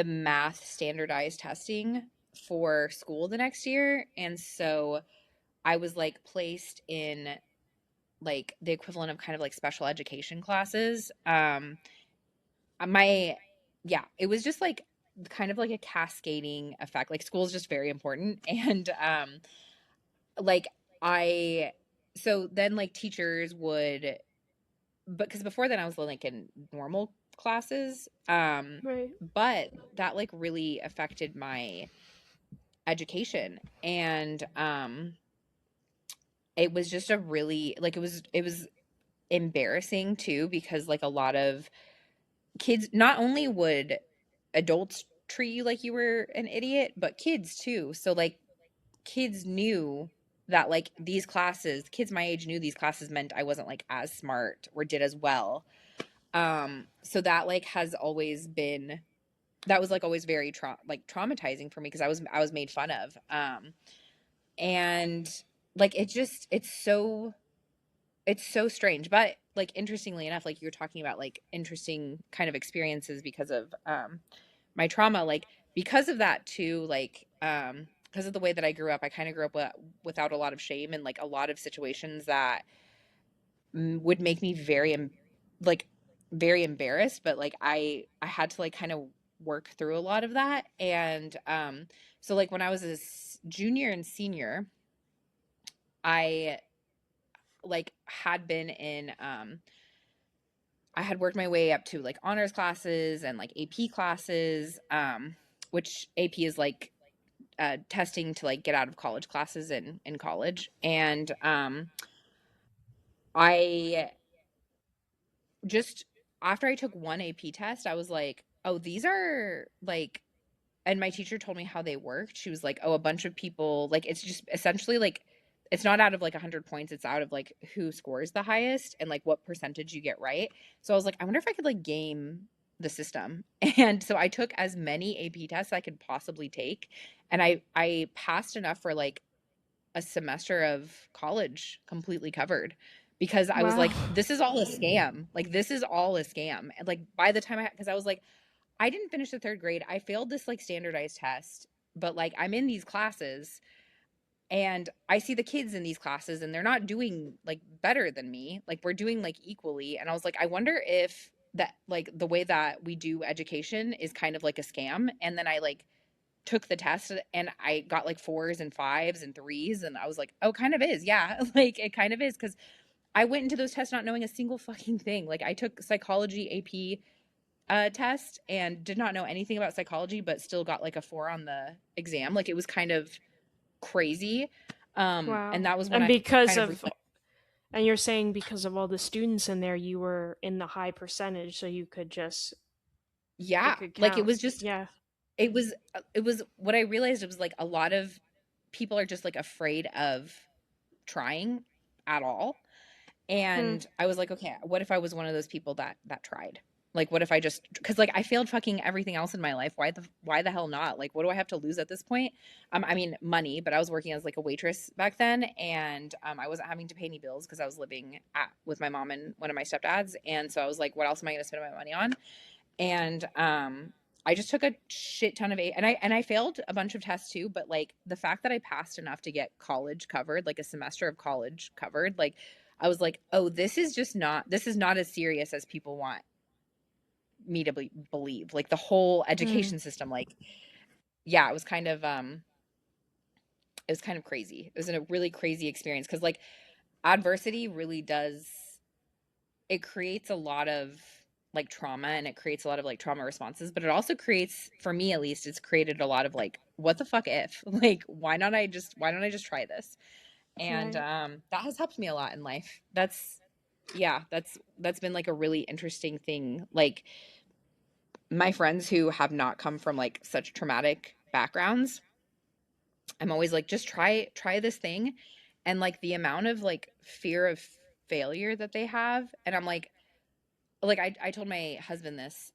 math standardized testing for school the next year, and so I was like placed in like the equivalent of kind of like special education classes. My yeah, it was just like kind of like a cascading effect. Like school is just very important and like I so then like teachers would but because before then I was like in normal classes Right. but that like really affected my education and it was just a really like it was embarrassing too because like a lot of kids not only would adults treat you like you were an idiot, but kids too. So like kids knew that like these classes, kids my age knew these classes meant I wasn't like as smart or did as well. So that like has always been that was like always very like traumatizing for me because I was made fun of. And like it just it's so strange, but like interestingly enough, like you're talking about like interesting kind of experiences because of my trauma, like because of that too, like because of the way that I grew up, I kind of grew up without a lot of shame and like a lot of situations that would make me like very embarrassed, but like I had to like kind of work through a lot of that and so like when I was a junior and senior, I like had been in I had worked my way up to like honors classes and like AP classes, which AP is like testing to like get out of college classes in college. And I just after I took one AP test, I was like, oh, these are like and my teacher told me how they worked. She was like, "Oh, a bunch of people like it's just essentially like it's not out of like 100 points, it's out of like who scores the highest and like what percentage you get right." So I was like, "I wonder if I could like game the system." And so I took as many AP tests I could possibly take, and I passed enough for like a semester of college completely covered because I was Wow. like, this is all a scam. Like this is all a scam. And like by the time because I was like I didn't finish the third grade. I failed this like standardized test, but like I'm in these classes and I see the kids in these classes and they're not doing like better than me. Like we're doing like equally. And I was like, I wonder if that like the way that we do education is kind of like a scam. And then I like took the test and I got like fours and fives and threes. And I was like, oh, kind of is. Yeah. Like it kind of is. Cause I went into those tests not knowing a single fucking thing. Like I took psychology AP test and did not know anything about psychology, but still got like a four on the exam. Like it was kind of crazy. And Wow. that was when And I because kind of of and you're saying because of all the students in there, you were in the high percentage, so you could just it yeah, could like it count. was just Yeah. it was what I realized it was like a lot of people are just like afraid of trying at all. Hmm. And I was like, okay, what if I was one of those people that tried? Like what if I just cuz like I failed fucking everything else in my life. Why the hell not? Like what do I have to lose at this point? I mean money, but I was working as like a waitress back then and I wasn't having to pay any bills because I was living with my mom and one of my stepdads and so I was like what else am I going to spend my money on? And I just took a shit ton of and I failed a bunch of tests too, but like the fact that I passed enough to get college covered, like a semester of college covered, like I was like, "Oh, this is not as serious as people want me to believe." Like the whole Hmm. education system like yeah, it was kind of crazy. It was a really crazy experience cuz like adversity really does, it creates a lot of like trauma, and it creates a lot of like trauma responses, but it also creates, for me at least, it's created a lot of like, what the fuck if? Like, why don't I just try this? And Right. that has helped me a lot in life. Yeah, that's been like a really interesting thing. Like my friends who have not come from like such traumatic backgrounds, I'm always like, just try this thing. And like the amount of like fear of failure that they have, and I'm like I told my husband this.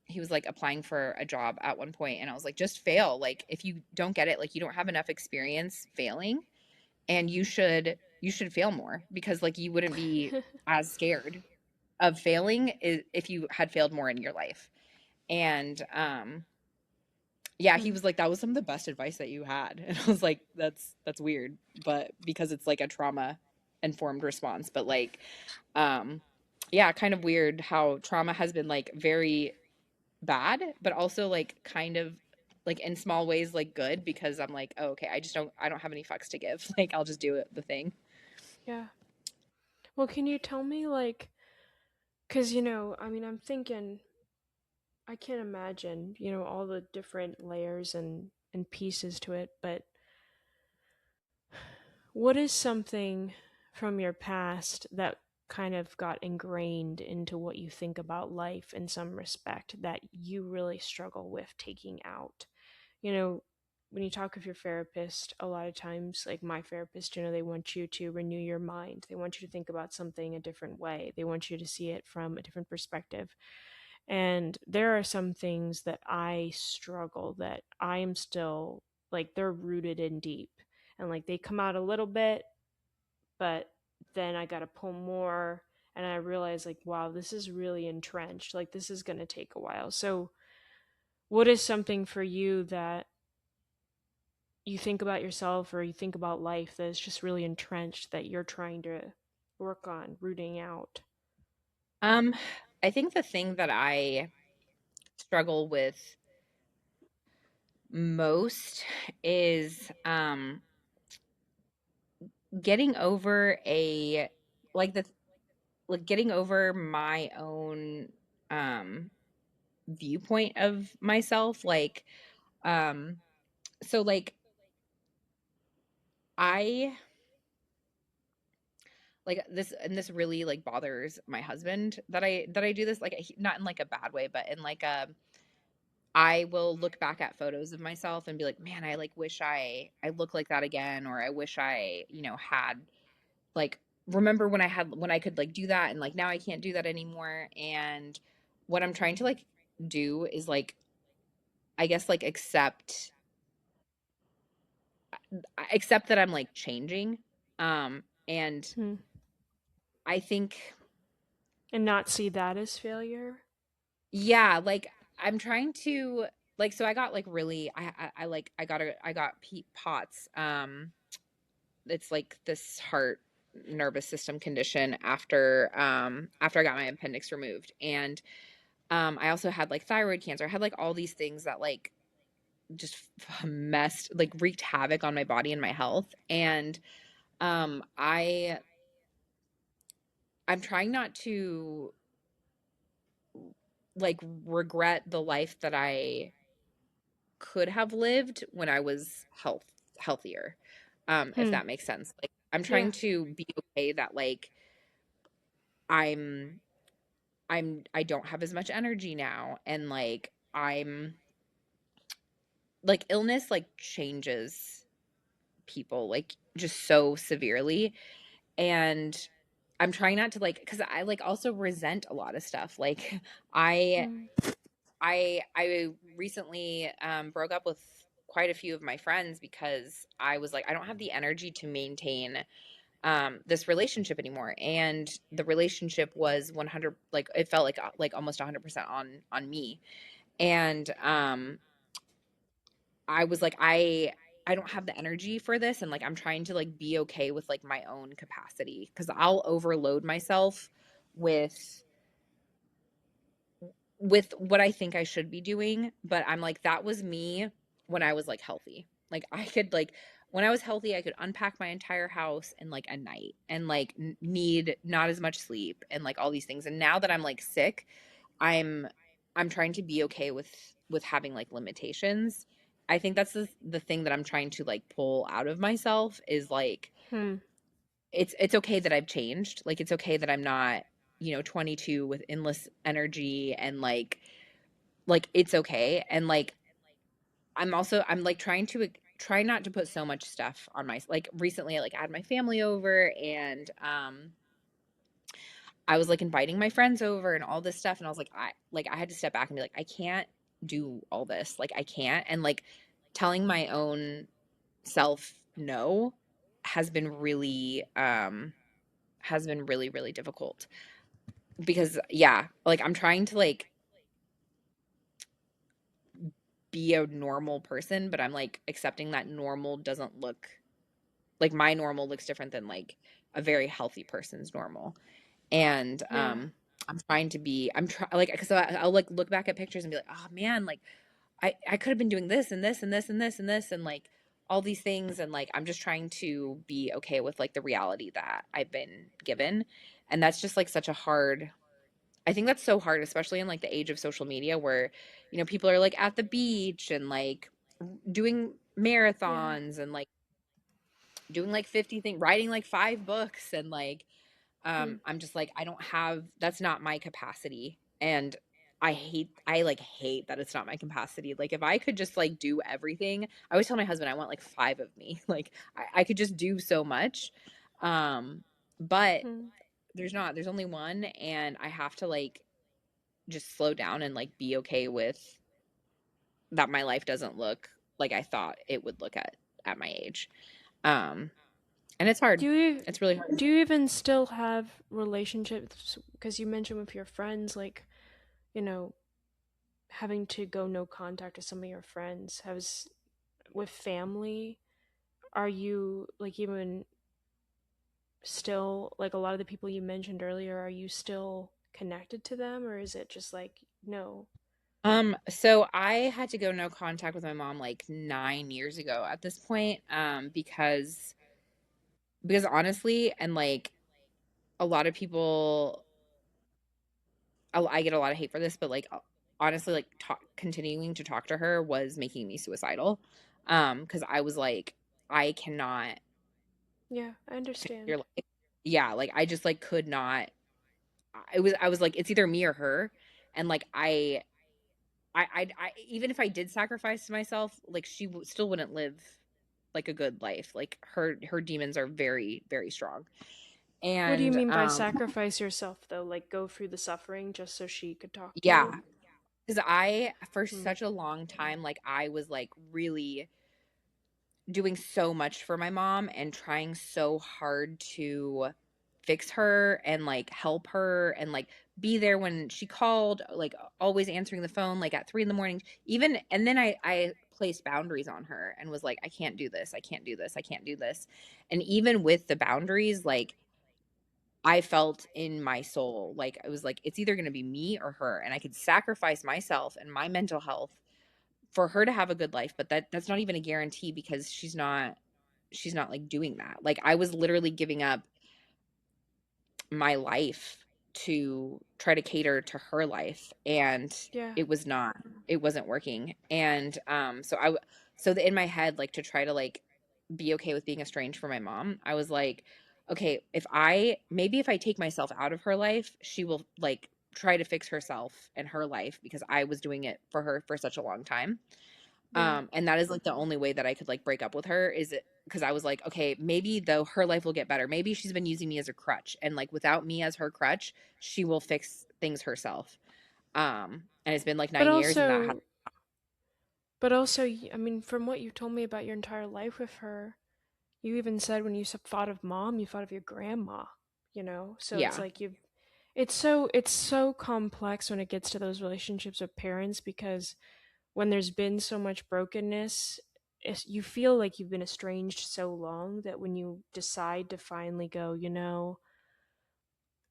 He was like applying for a job at one point, and I was like, just fail. Like if you don't get it, like you don't have enough experience failing, and you should fail more, because like you wouldn't be as scared of failing if you had failed more in your life. And yeah, he Hmm. was like, that was some of the best advice that you had. And I was like, that's weird, but because it's like a trauma informed response. But like yeah, kind of weird how trauma has been like very bad, but also like kind of like in small ways like good, because I'm like, oh, okay, I don't have any fucks to give. Like I'll just do it, the thing. Yeah. Well, can you tell me, like, because, I mean, I'm thinking, I can't imagine, all the different layers and pieces to it, but what is something from your past that kind of got ingrained into what you think about life in some respect that you really struggle with taking out? You know, when you talk with your therapist, a lot of times, like my therapist, they want you to renew your mind. They want you to think about something a different way. They want you to see it from a different perspective. And there are some things that I struggle that I am still like they're rooted in deep. And like they come out a little bit, but then I got to pull more and I realize like wow, this is really entrenched. Like this is going to take a while. So, what is something for you that you think about yourself or you think about life that is just really entrenched that you're trying to work on rooting out? Um, I think the thing that I struggle with most is getting over a like the like getting over my own um viewpoint of myself. Like um so like I like this, and this really like bothers my husband that I do this, like not in like a bad way, but in like a, I will look back at photos of myself and be like, man, I like wish I look like that again, or I wish I, had like, remember when I could like do that, and like now I can't do that anymore. And what I'm trying to like do is like, I guess like accept that I'm like changing. And Hmm. I think, And not see that as failure? yeah, like I'm trying to like, so I got like really I like I got Pete Potts. It's like this heart nervous system condition after I got my appendix removed. And I also had like thyroid cancer. I had like all these things that like just messed, like wreaked havoc on my body and my health. And um I I'm trying not to like regret the life that I could have lived when I was healthier. If Hmm. that makes sense. Like I'm Yeah. trying to be okay that like I'm I don't have as much energy now, and like I'm like illness like changes people like just so severely. And I'm trying not to like, cuz I like also resent a lot of stuff. Like I Hmm. I recently broke up with quite a few of my friends because I was like, I don't have the energy to maintain this relationship anymore. And the relationship was 100, like it felt like almost 100% on me. And I was like, I don't have the energy for this, and like I'm trying to like be okay with like my own capacity, cuz I'll overload myself with what I think I should be doing. But I'm like, that was me when I was like healthy. Like I could like when I was healthy, I could unpack my entire house in like a night and like need not as much sleep and like all these things. And now that I'm like sick, I'm I'm trying to be okay with having like limitations. I think that's the thing that I'm trying to like pull out of myself is like Hmm. it's okay that I've changed. Like it's okay that I'm not, 22 with endless energy and like it's okay. And like I'm like trying to try not to put so much stuff on my like recently like I had my family over and I was like inviting my friends over and all this stuff and I was like I had to step back and be like I can't do all this. Like I can't and like telling my own self no has been really really difficult because yeah, like I'm trying to like be a normal person, but I'm like accepting that normal doesn't look like my normal looks different than like a very healthy person's normal. And Yeah. I'm trying to be I'm trying like because I'll like look back at pictures and be like, oh man, like I could have been doing this and this and this and this and this and like all these things and like I'm just trying to be okay with like the reality that I've been given. And that's just like such a hard I think that's so hard, especially in like the age of social media where, people are like at the beach and like doing Yeah. marathons and like doing like 50 things, writing like 5 books and like Hmm. I'm just like I don't have that's not my capacity and I like hate that it's not my capacity. Like if I could just like do everything, I always tell my husband I want like 5 of me. Like I could just do so much. But Hmm. there's only one and I have to like just slow down and like be okay with that my life doesn't look like I thought it would look at my age. Um and it's hard. Do you It's really hard. do you even still have relationships? Because you mentioned with your friends, like, you know, having to go no contact with some of your friends. Has with family, are you like even still like a lot of the people you mentioned earlier? Are you still connected to them, or is it just like no? So I had to go no contact with my mom like 9 years ago at this point, because honestly, and like a lot of people, I get a lot of hate for this, but like honestly, like continuing to talk to her was making me suicidal, because I was like, I cannot Yeah, I fix your understand. life. Yeah, like I just like could not. I was like, it's either me or her, and like I even if I did sacrifice myself, like she still wouldn't live like a good life. Like her demons are very very strong. What do you And mean by sacrifice yourself though? Like go through the suffering just so she could talk to yeah, you? because I for Hmm. such a long time like I was like really doing so much for my mom and trying so hard to fix her and like help her and like be there when she called, like always answering the phone like at 3 in the morning. Even and then I placed boundaries on her and was like, I can't do this, I can't do this, I can't do this. And even with the boundaries, like I felt in my soul like I was like, it's either gonna be me or her, and I could sacrifice myself and my mental health for her to have a good life, but that's not even a guarantee because she's not like doing that. Like I was literally giving up my life to try to cater to her life and Yeah. it wasn't working. And in my head like to try to like be okay with being estranged from my mom, I was like, okay, if I take myself out of her life, she will like try to fix herself and her life because I was doing it for her for such a long time. Yeah. And that is like the only way that I could like break up with her is it because I was like, okay, maybe though her life will get better. Maybe she's been using me as a crutch and like without me as her crutch, she will fix things herself. And it's been like But 9 years and that has also but also I mean from what you told me about your entire life with her, you even said when you thought of mom, you thought of your grandma, you know? So it's yeah. like it's so complex when it gets to those relationships with parents because when there's been so much brokenness, you feel like you've been estranged so long that when you decide to finally go,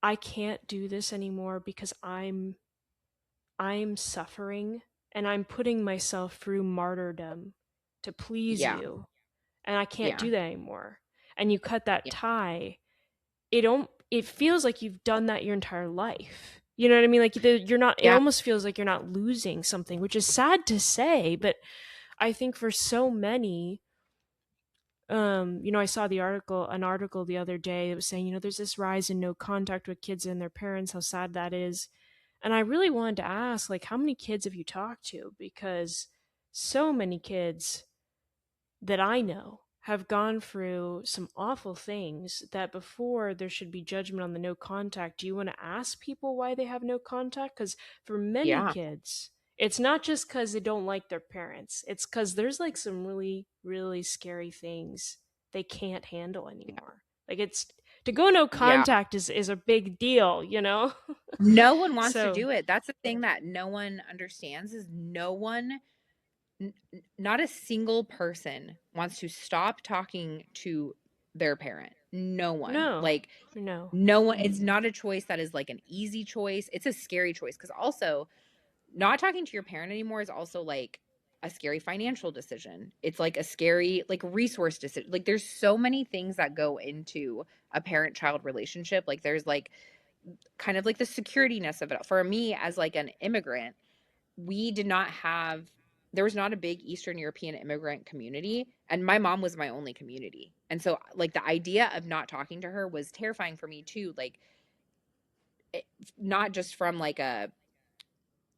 I can't do this anymore because I'm suffering and I'm putting myself through martyrdom to please Yeah. you. and I can't Yeah. do that anymore. And you cut that Yeah. tie, it feels like you've done that your entire life. You know what I mean? Like you're not. It Yeah. almost feels like you're not losing something, which is sad to say, but I think for so many, I saw an article the other day that was saying, there's this rise in no contact with kids and their parents, how sad that is. And I really wanted to ask, like, how many kids have you talked to? Because so many kids that I know have gone through some awful things that before there should be judgment on the no contact, do you want to ask people why they have no contact? Because for many Yeah. kids, it's not just because they don't like their parents, it's because there's like some really, really scary things they can't handle anymore. Like it's to go no Yeah. contact is a big deal, you know? No one wants to So, do it. That's the thing that no one understands is not a single person wants to stop talking to their parent. No one. no, Like no. no one, it's not a choice that is like an easy choice. It's a scary choice because also not talking to your parent anymore is also like a scary financial decision. It's like a scary like resource decision. Like there's so many things that go into a parent-child relationship. Like there's like kind of like the securityness of it. For me as like an immigrant, we did not have there was not a big Eastern European immigrant community, and my mom was my only community. And so like the idea of not talking to her was terrifying for me too. Like it, not just from like a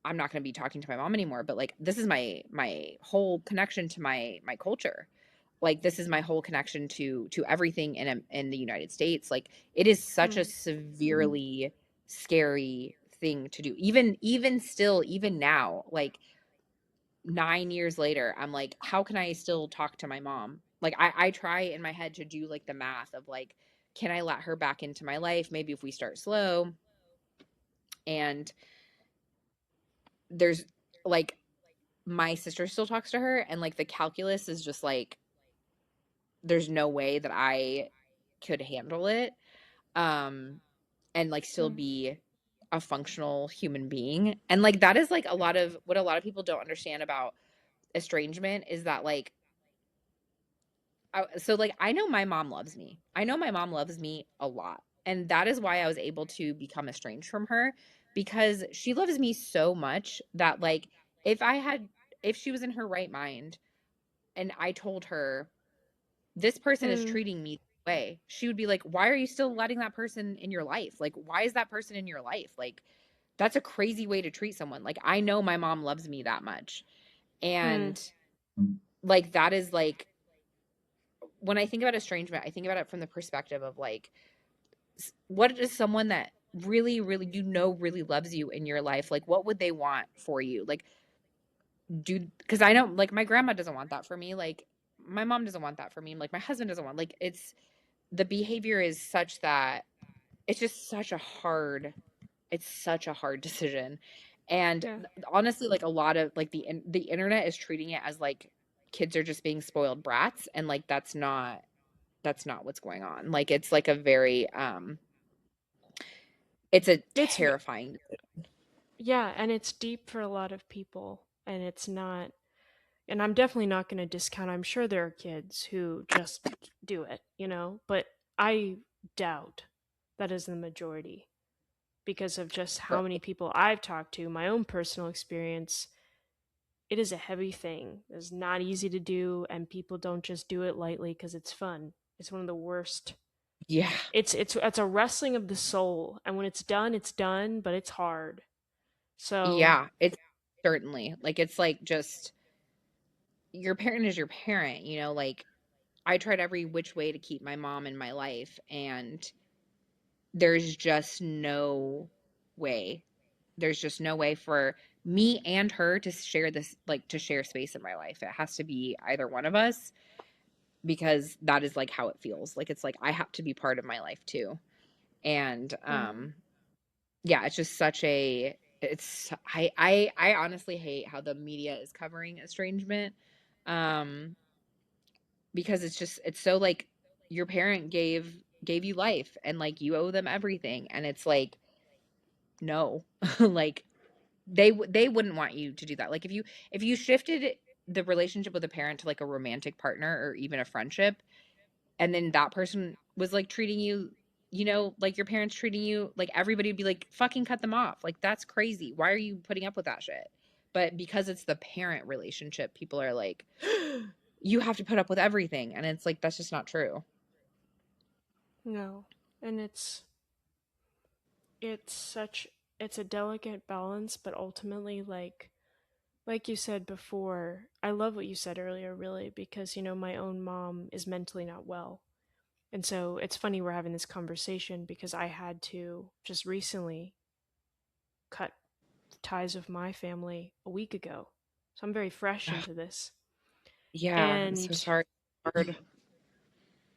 I'm not going to be talking to my mom anymore, but like this is my whole connection to my culture. Like this is my whole connection to everything in the United States. Like it is such a Hmm. severely scary thing to do. Even still even now, like 9 years later, I'm like, how can I still talk to my mom? Like I try in my head to do like the math of like, can I let her back into my life? Maybe if we start slow. And there's like my sister still talks to her, and like the calculus is just like there's no way that I could handle it. Um and like still Hmm. be a functional human being. And like that is like a lot of what a lot of people don't understand about estrangement is that like so like I know my mom loves me. I know my mom loves me a lot. And that is why I was able to become estranged from her because she loves me so much that like if I had if she was in her right mind and I told her this person is Hmm. treating me this way, she would be like, "Why are you still letting that person in your life? Like why is that person in your life? Like that's a crazy way to treat someone." Like I know my mom loves me that much. Hmm. And like that is like when I think about estrangement, I think about it from the perspective of like, what is someone that really, really, really loves you in your life? Like, what would they want for you? Like, because I know, like, my grandma doesn't want that for me. Like, my mom doesn't want that for me. Like, my husband doesn't want, like, the behavior is such that it's just it's such a hard decision. And Yeah. honestly, like, a lot of, like, the internet is treating it as like kids are just being spoiled brats. And like, that's not what's going on. Like it's like a very it's a It's terrifying. Yeah, and it's deep for a lot of people, and it's not. And I'm definitely not going to discount. I'm sure there are kids who just do it, but I doubt that is the majority because of just how many people I've talked to, my own personal experience. It is a heavy thing. It's not easy to do, and people don't just do it lightly because it's fun. It's one of the worst. Yeah. It's a wrestling of the soul, and when it's done, but it's hard. So, Yeah, it's certainly like it's like just your parent is your parent, like I tried every which way to keep my mom in my life and there's just no way. There's just no way for me and her to share this like to share space in my life. It has to be either one of us because that is like how it feels. Like it's like I have to be part of my life too. And mhm. yeah, it's just such a it's I honestly hate how the media is covering estrangement. Um because it's so like your parent gave you life and like you owe them everything and it's like no. Like they wouldn't want you to do that. Like if you shifted it the relationship with a parent to like a romantic partner or even a friendship, and then that person was like treating you, like your parents treating you, like everybody would be like, fucking cut them off. Like, that's crazy. Why are you putting up with that shit? But because it's the parent relationship, people are like, you have to put up with everything. And it's like, that's just not true. No. And it's such it's a delicate balance, but ultimately, like you said before, I love what you said earlier, really, because my own mom is mentally not well. And so it's funny we're having this conversation because I had to just recently cut ties with my family a week ago. So I'm very fresh Ugh, into this. yeah, I'm so And sorry. Hard.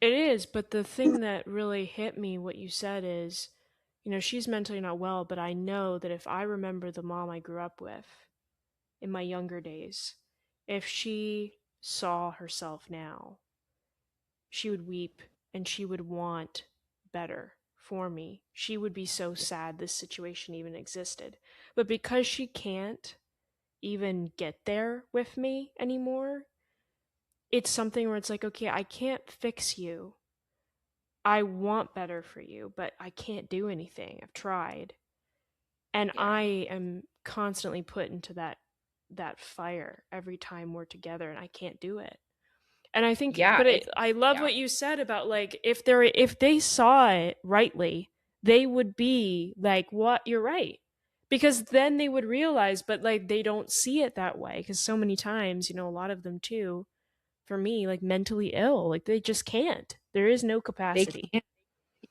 it is, but the thing that really hit me, what you said is, she's mentally not well, but I know that if I remember the mom I grew up with in my younger days, if she saw herself now, she would weep and she would want better for me. She would be so sad this situation even existed. But because she can't even get there with me anymore, it's something where it's like, okay, I can't fix you. I want better for you, but I can't do anything. I've tried. And Yeah. I am constantly put into that fire every time we're together and I can't do it. And I think, Yeah. but It's, I love yeah. what you said about like if they saw it rightly, they would be like, "What? You're right," because then they would realize. But like they don't see it that way because so many times, a lot of them too, for me, like mentally ill, like they just can't. There is no They capacity. can't.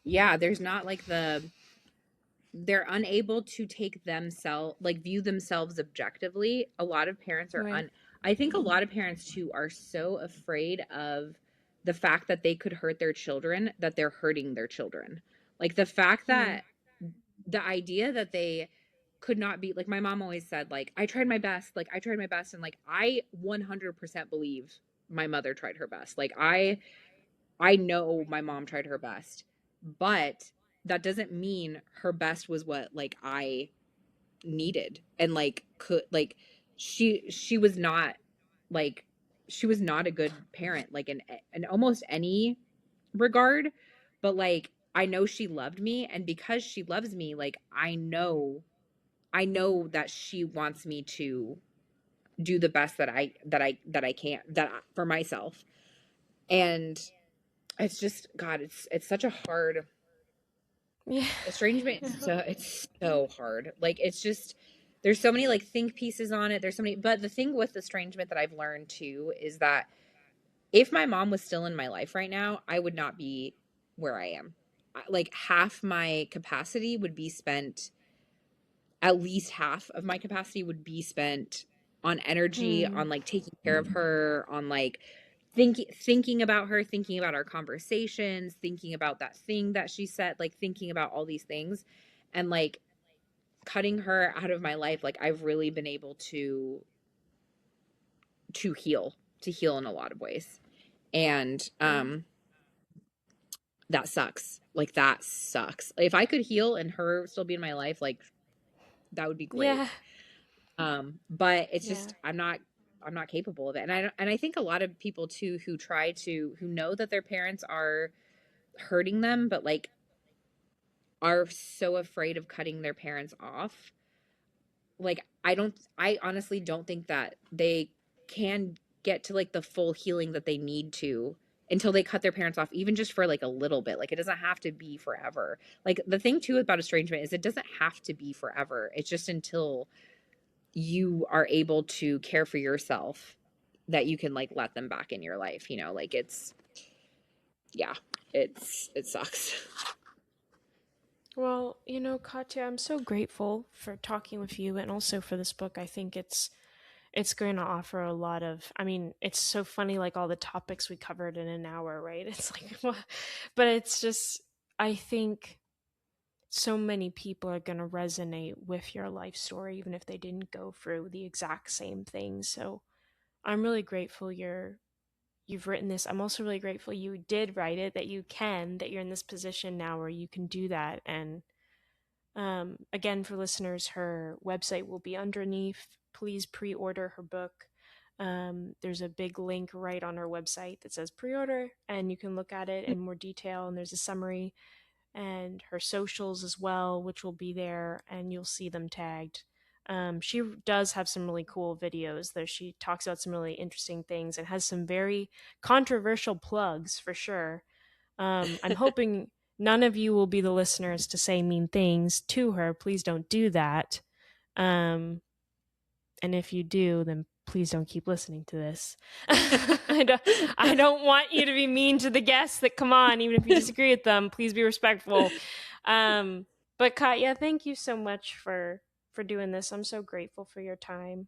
Yeah. There's not like they're unable to take themselves, like view themselves objectively. A lot of parents are Right. I think a lot of parents too are so afraid of the fact that they could hurt their children that they're hurting their children. Like the fact Mm. that the idea that they could not be, like my mom always said, like I tried my best, like I tried my best, and like I 100% believe my mother tried her best. Like I know my mom tried her best, but that doesn't mean her best was what like I needed and like could like she was not like she was not a good parent like in almost any regard, but like I know she loved me, and because she loves me, like I know that she wants me to do the best that I can for myself. And it's just God, it's such a hard Yeah. estrangement. It's so hard. Like it's just there's so many like think pieces on it. There's so many, but the thing with estrangement that I've learned too is that if my mom was still in my life right now, I would not be where I am. Like half my capacity would be spent, at least half of my capacity would be spent on energy, Hmm. on like taking care of her, on like thinking about her, thinking about our conversations, thinking about that thing that she said, like thinking about all these things. And like cutting her out of my life, like I've really been able to heal, to heal in a lot of ways. And Yeah. that sucks. Like that sucks. If I could heal and her still be in my life, like that would be great. Yeah. But it's Yeah. just I'm not capable of it. And I think a lot of people too who know that their parents are hurting them, but like are so afraid of cutting their parents off. Like I honestly don't think that they can get to like the full healing that they need to until they cut their parents off, even just for like a little bit. Like it doesn't have to be forever. Like the thing too about estrangement is it doesn't have to be forever. It's just until you are able to care for yourself that you can like let them back in your life, like it's yeah, it sucks. Well, Katya, I'm so grateful for talking with you and also for this book. I think it's going to offer a lot of, I mean, it's so funny like all the topics we covered in an hour, right? It's like what? But it's just I think so many people are going to resonate with your life story even if they didn't go through the exact same thing. So, I'm really grateful you've written this. I'm also really grateful you did write it, that you're in this position now where you can do that. And again, for listeners, her website will be underneath. Please pre order her book. There's a big link right on our website that says pre-order, and you can look at it in more detail. And there's a summary and her socials as well, which will be there, and you'll see them tagged. She does have some really cool videos, though she talks about some really interesting things and has some very controversial plugs for sure. I'm hoping none of you will be the listeners to say mean things to her. Please don't do that. Um, and if you do, then please don't keep listening to this. I don't want you to be mean to the guests that come on, even if you disagree with them. Please be respectful. Um, but Katya, thank you so much for doing this. I'm so grateful for your time.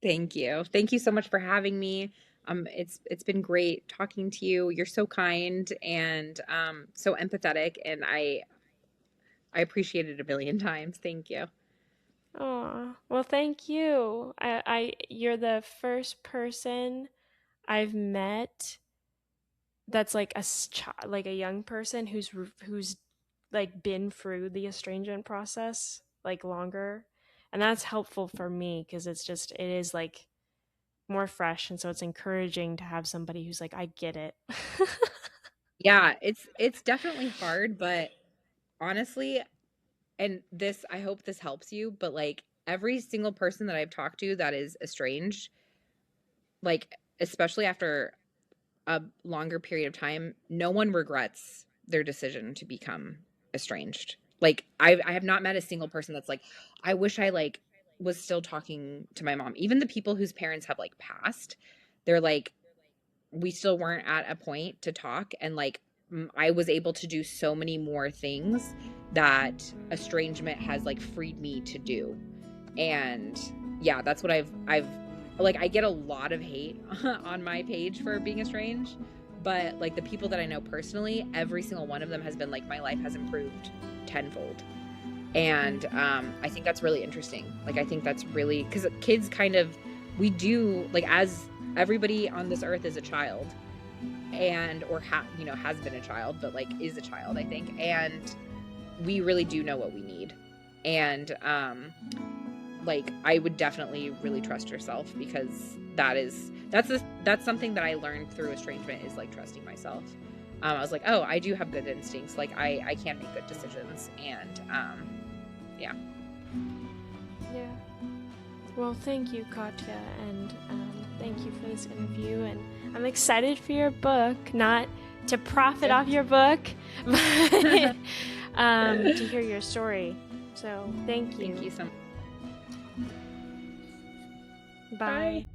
Thank you. Thank you so much for having me. It's been great talking to you. You're so kind and so empathetic, and I appreciate it a million times. Thank you. Oh, well, thank you. You're the first person I've met that's like like a young person who's like been through the estrangement process like longer, and that's helpful for me because it is like more fresh, and so it's encouraging to have somebody who's like, I get it. Yeah, it's definitely hard, but honestly, and this I hope this helps you, but like every single person that I've talked to that is estranged, like especially after a longer period of time, no one regrets their decision to become estranged. Like I have not met a single person that's like, I wish I like was still talking to my mom. Even the people whose parents have like passed, they're like, we still weren't at a point to talk, and like I was able to do so many more things that estrangement has like freed me to do. And yeah, that's what I've like, I get a lot of hate on my page for being estranged, but like the people that I know personally, every single one of them has been like, my life has improved tenfold. And I think that's really interesting. Like I think that's really, because kids kind of, we do like, as everybody on this earth is a child, and or has been a child, but like is a child, I think, and we really do know what we need. And like I would definitely really trust yourself, because that's something that I learned through estrangement, is like trusting myself. I was like, oh, I do have good instincts, like I can make good decisions. And yeah. Yeah. Well, thank you, Katya, and thank you for this interview. And I'm excited for your book, not to profit off your book, but to hear your story. So thank you. Thank you so much. Bye. Bye.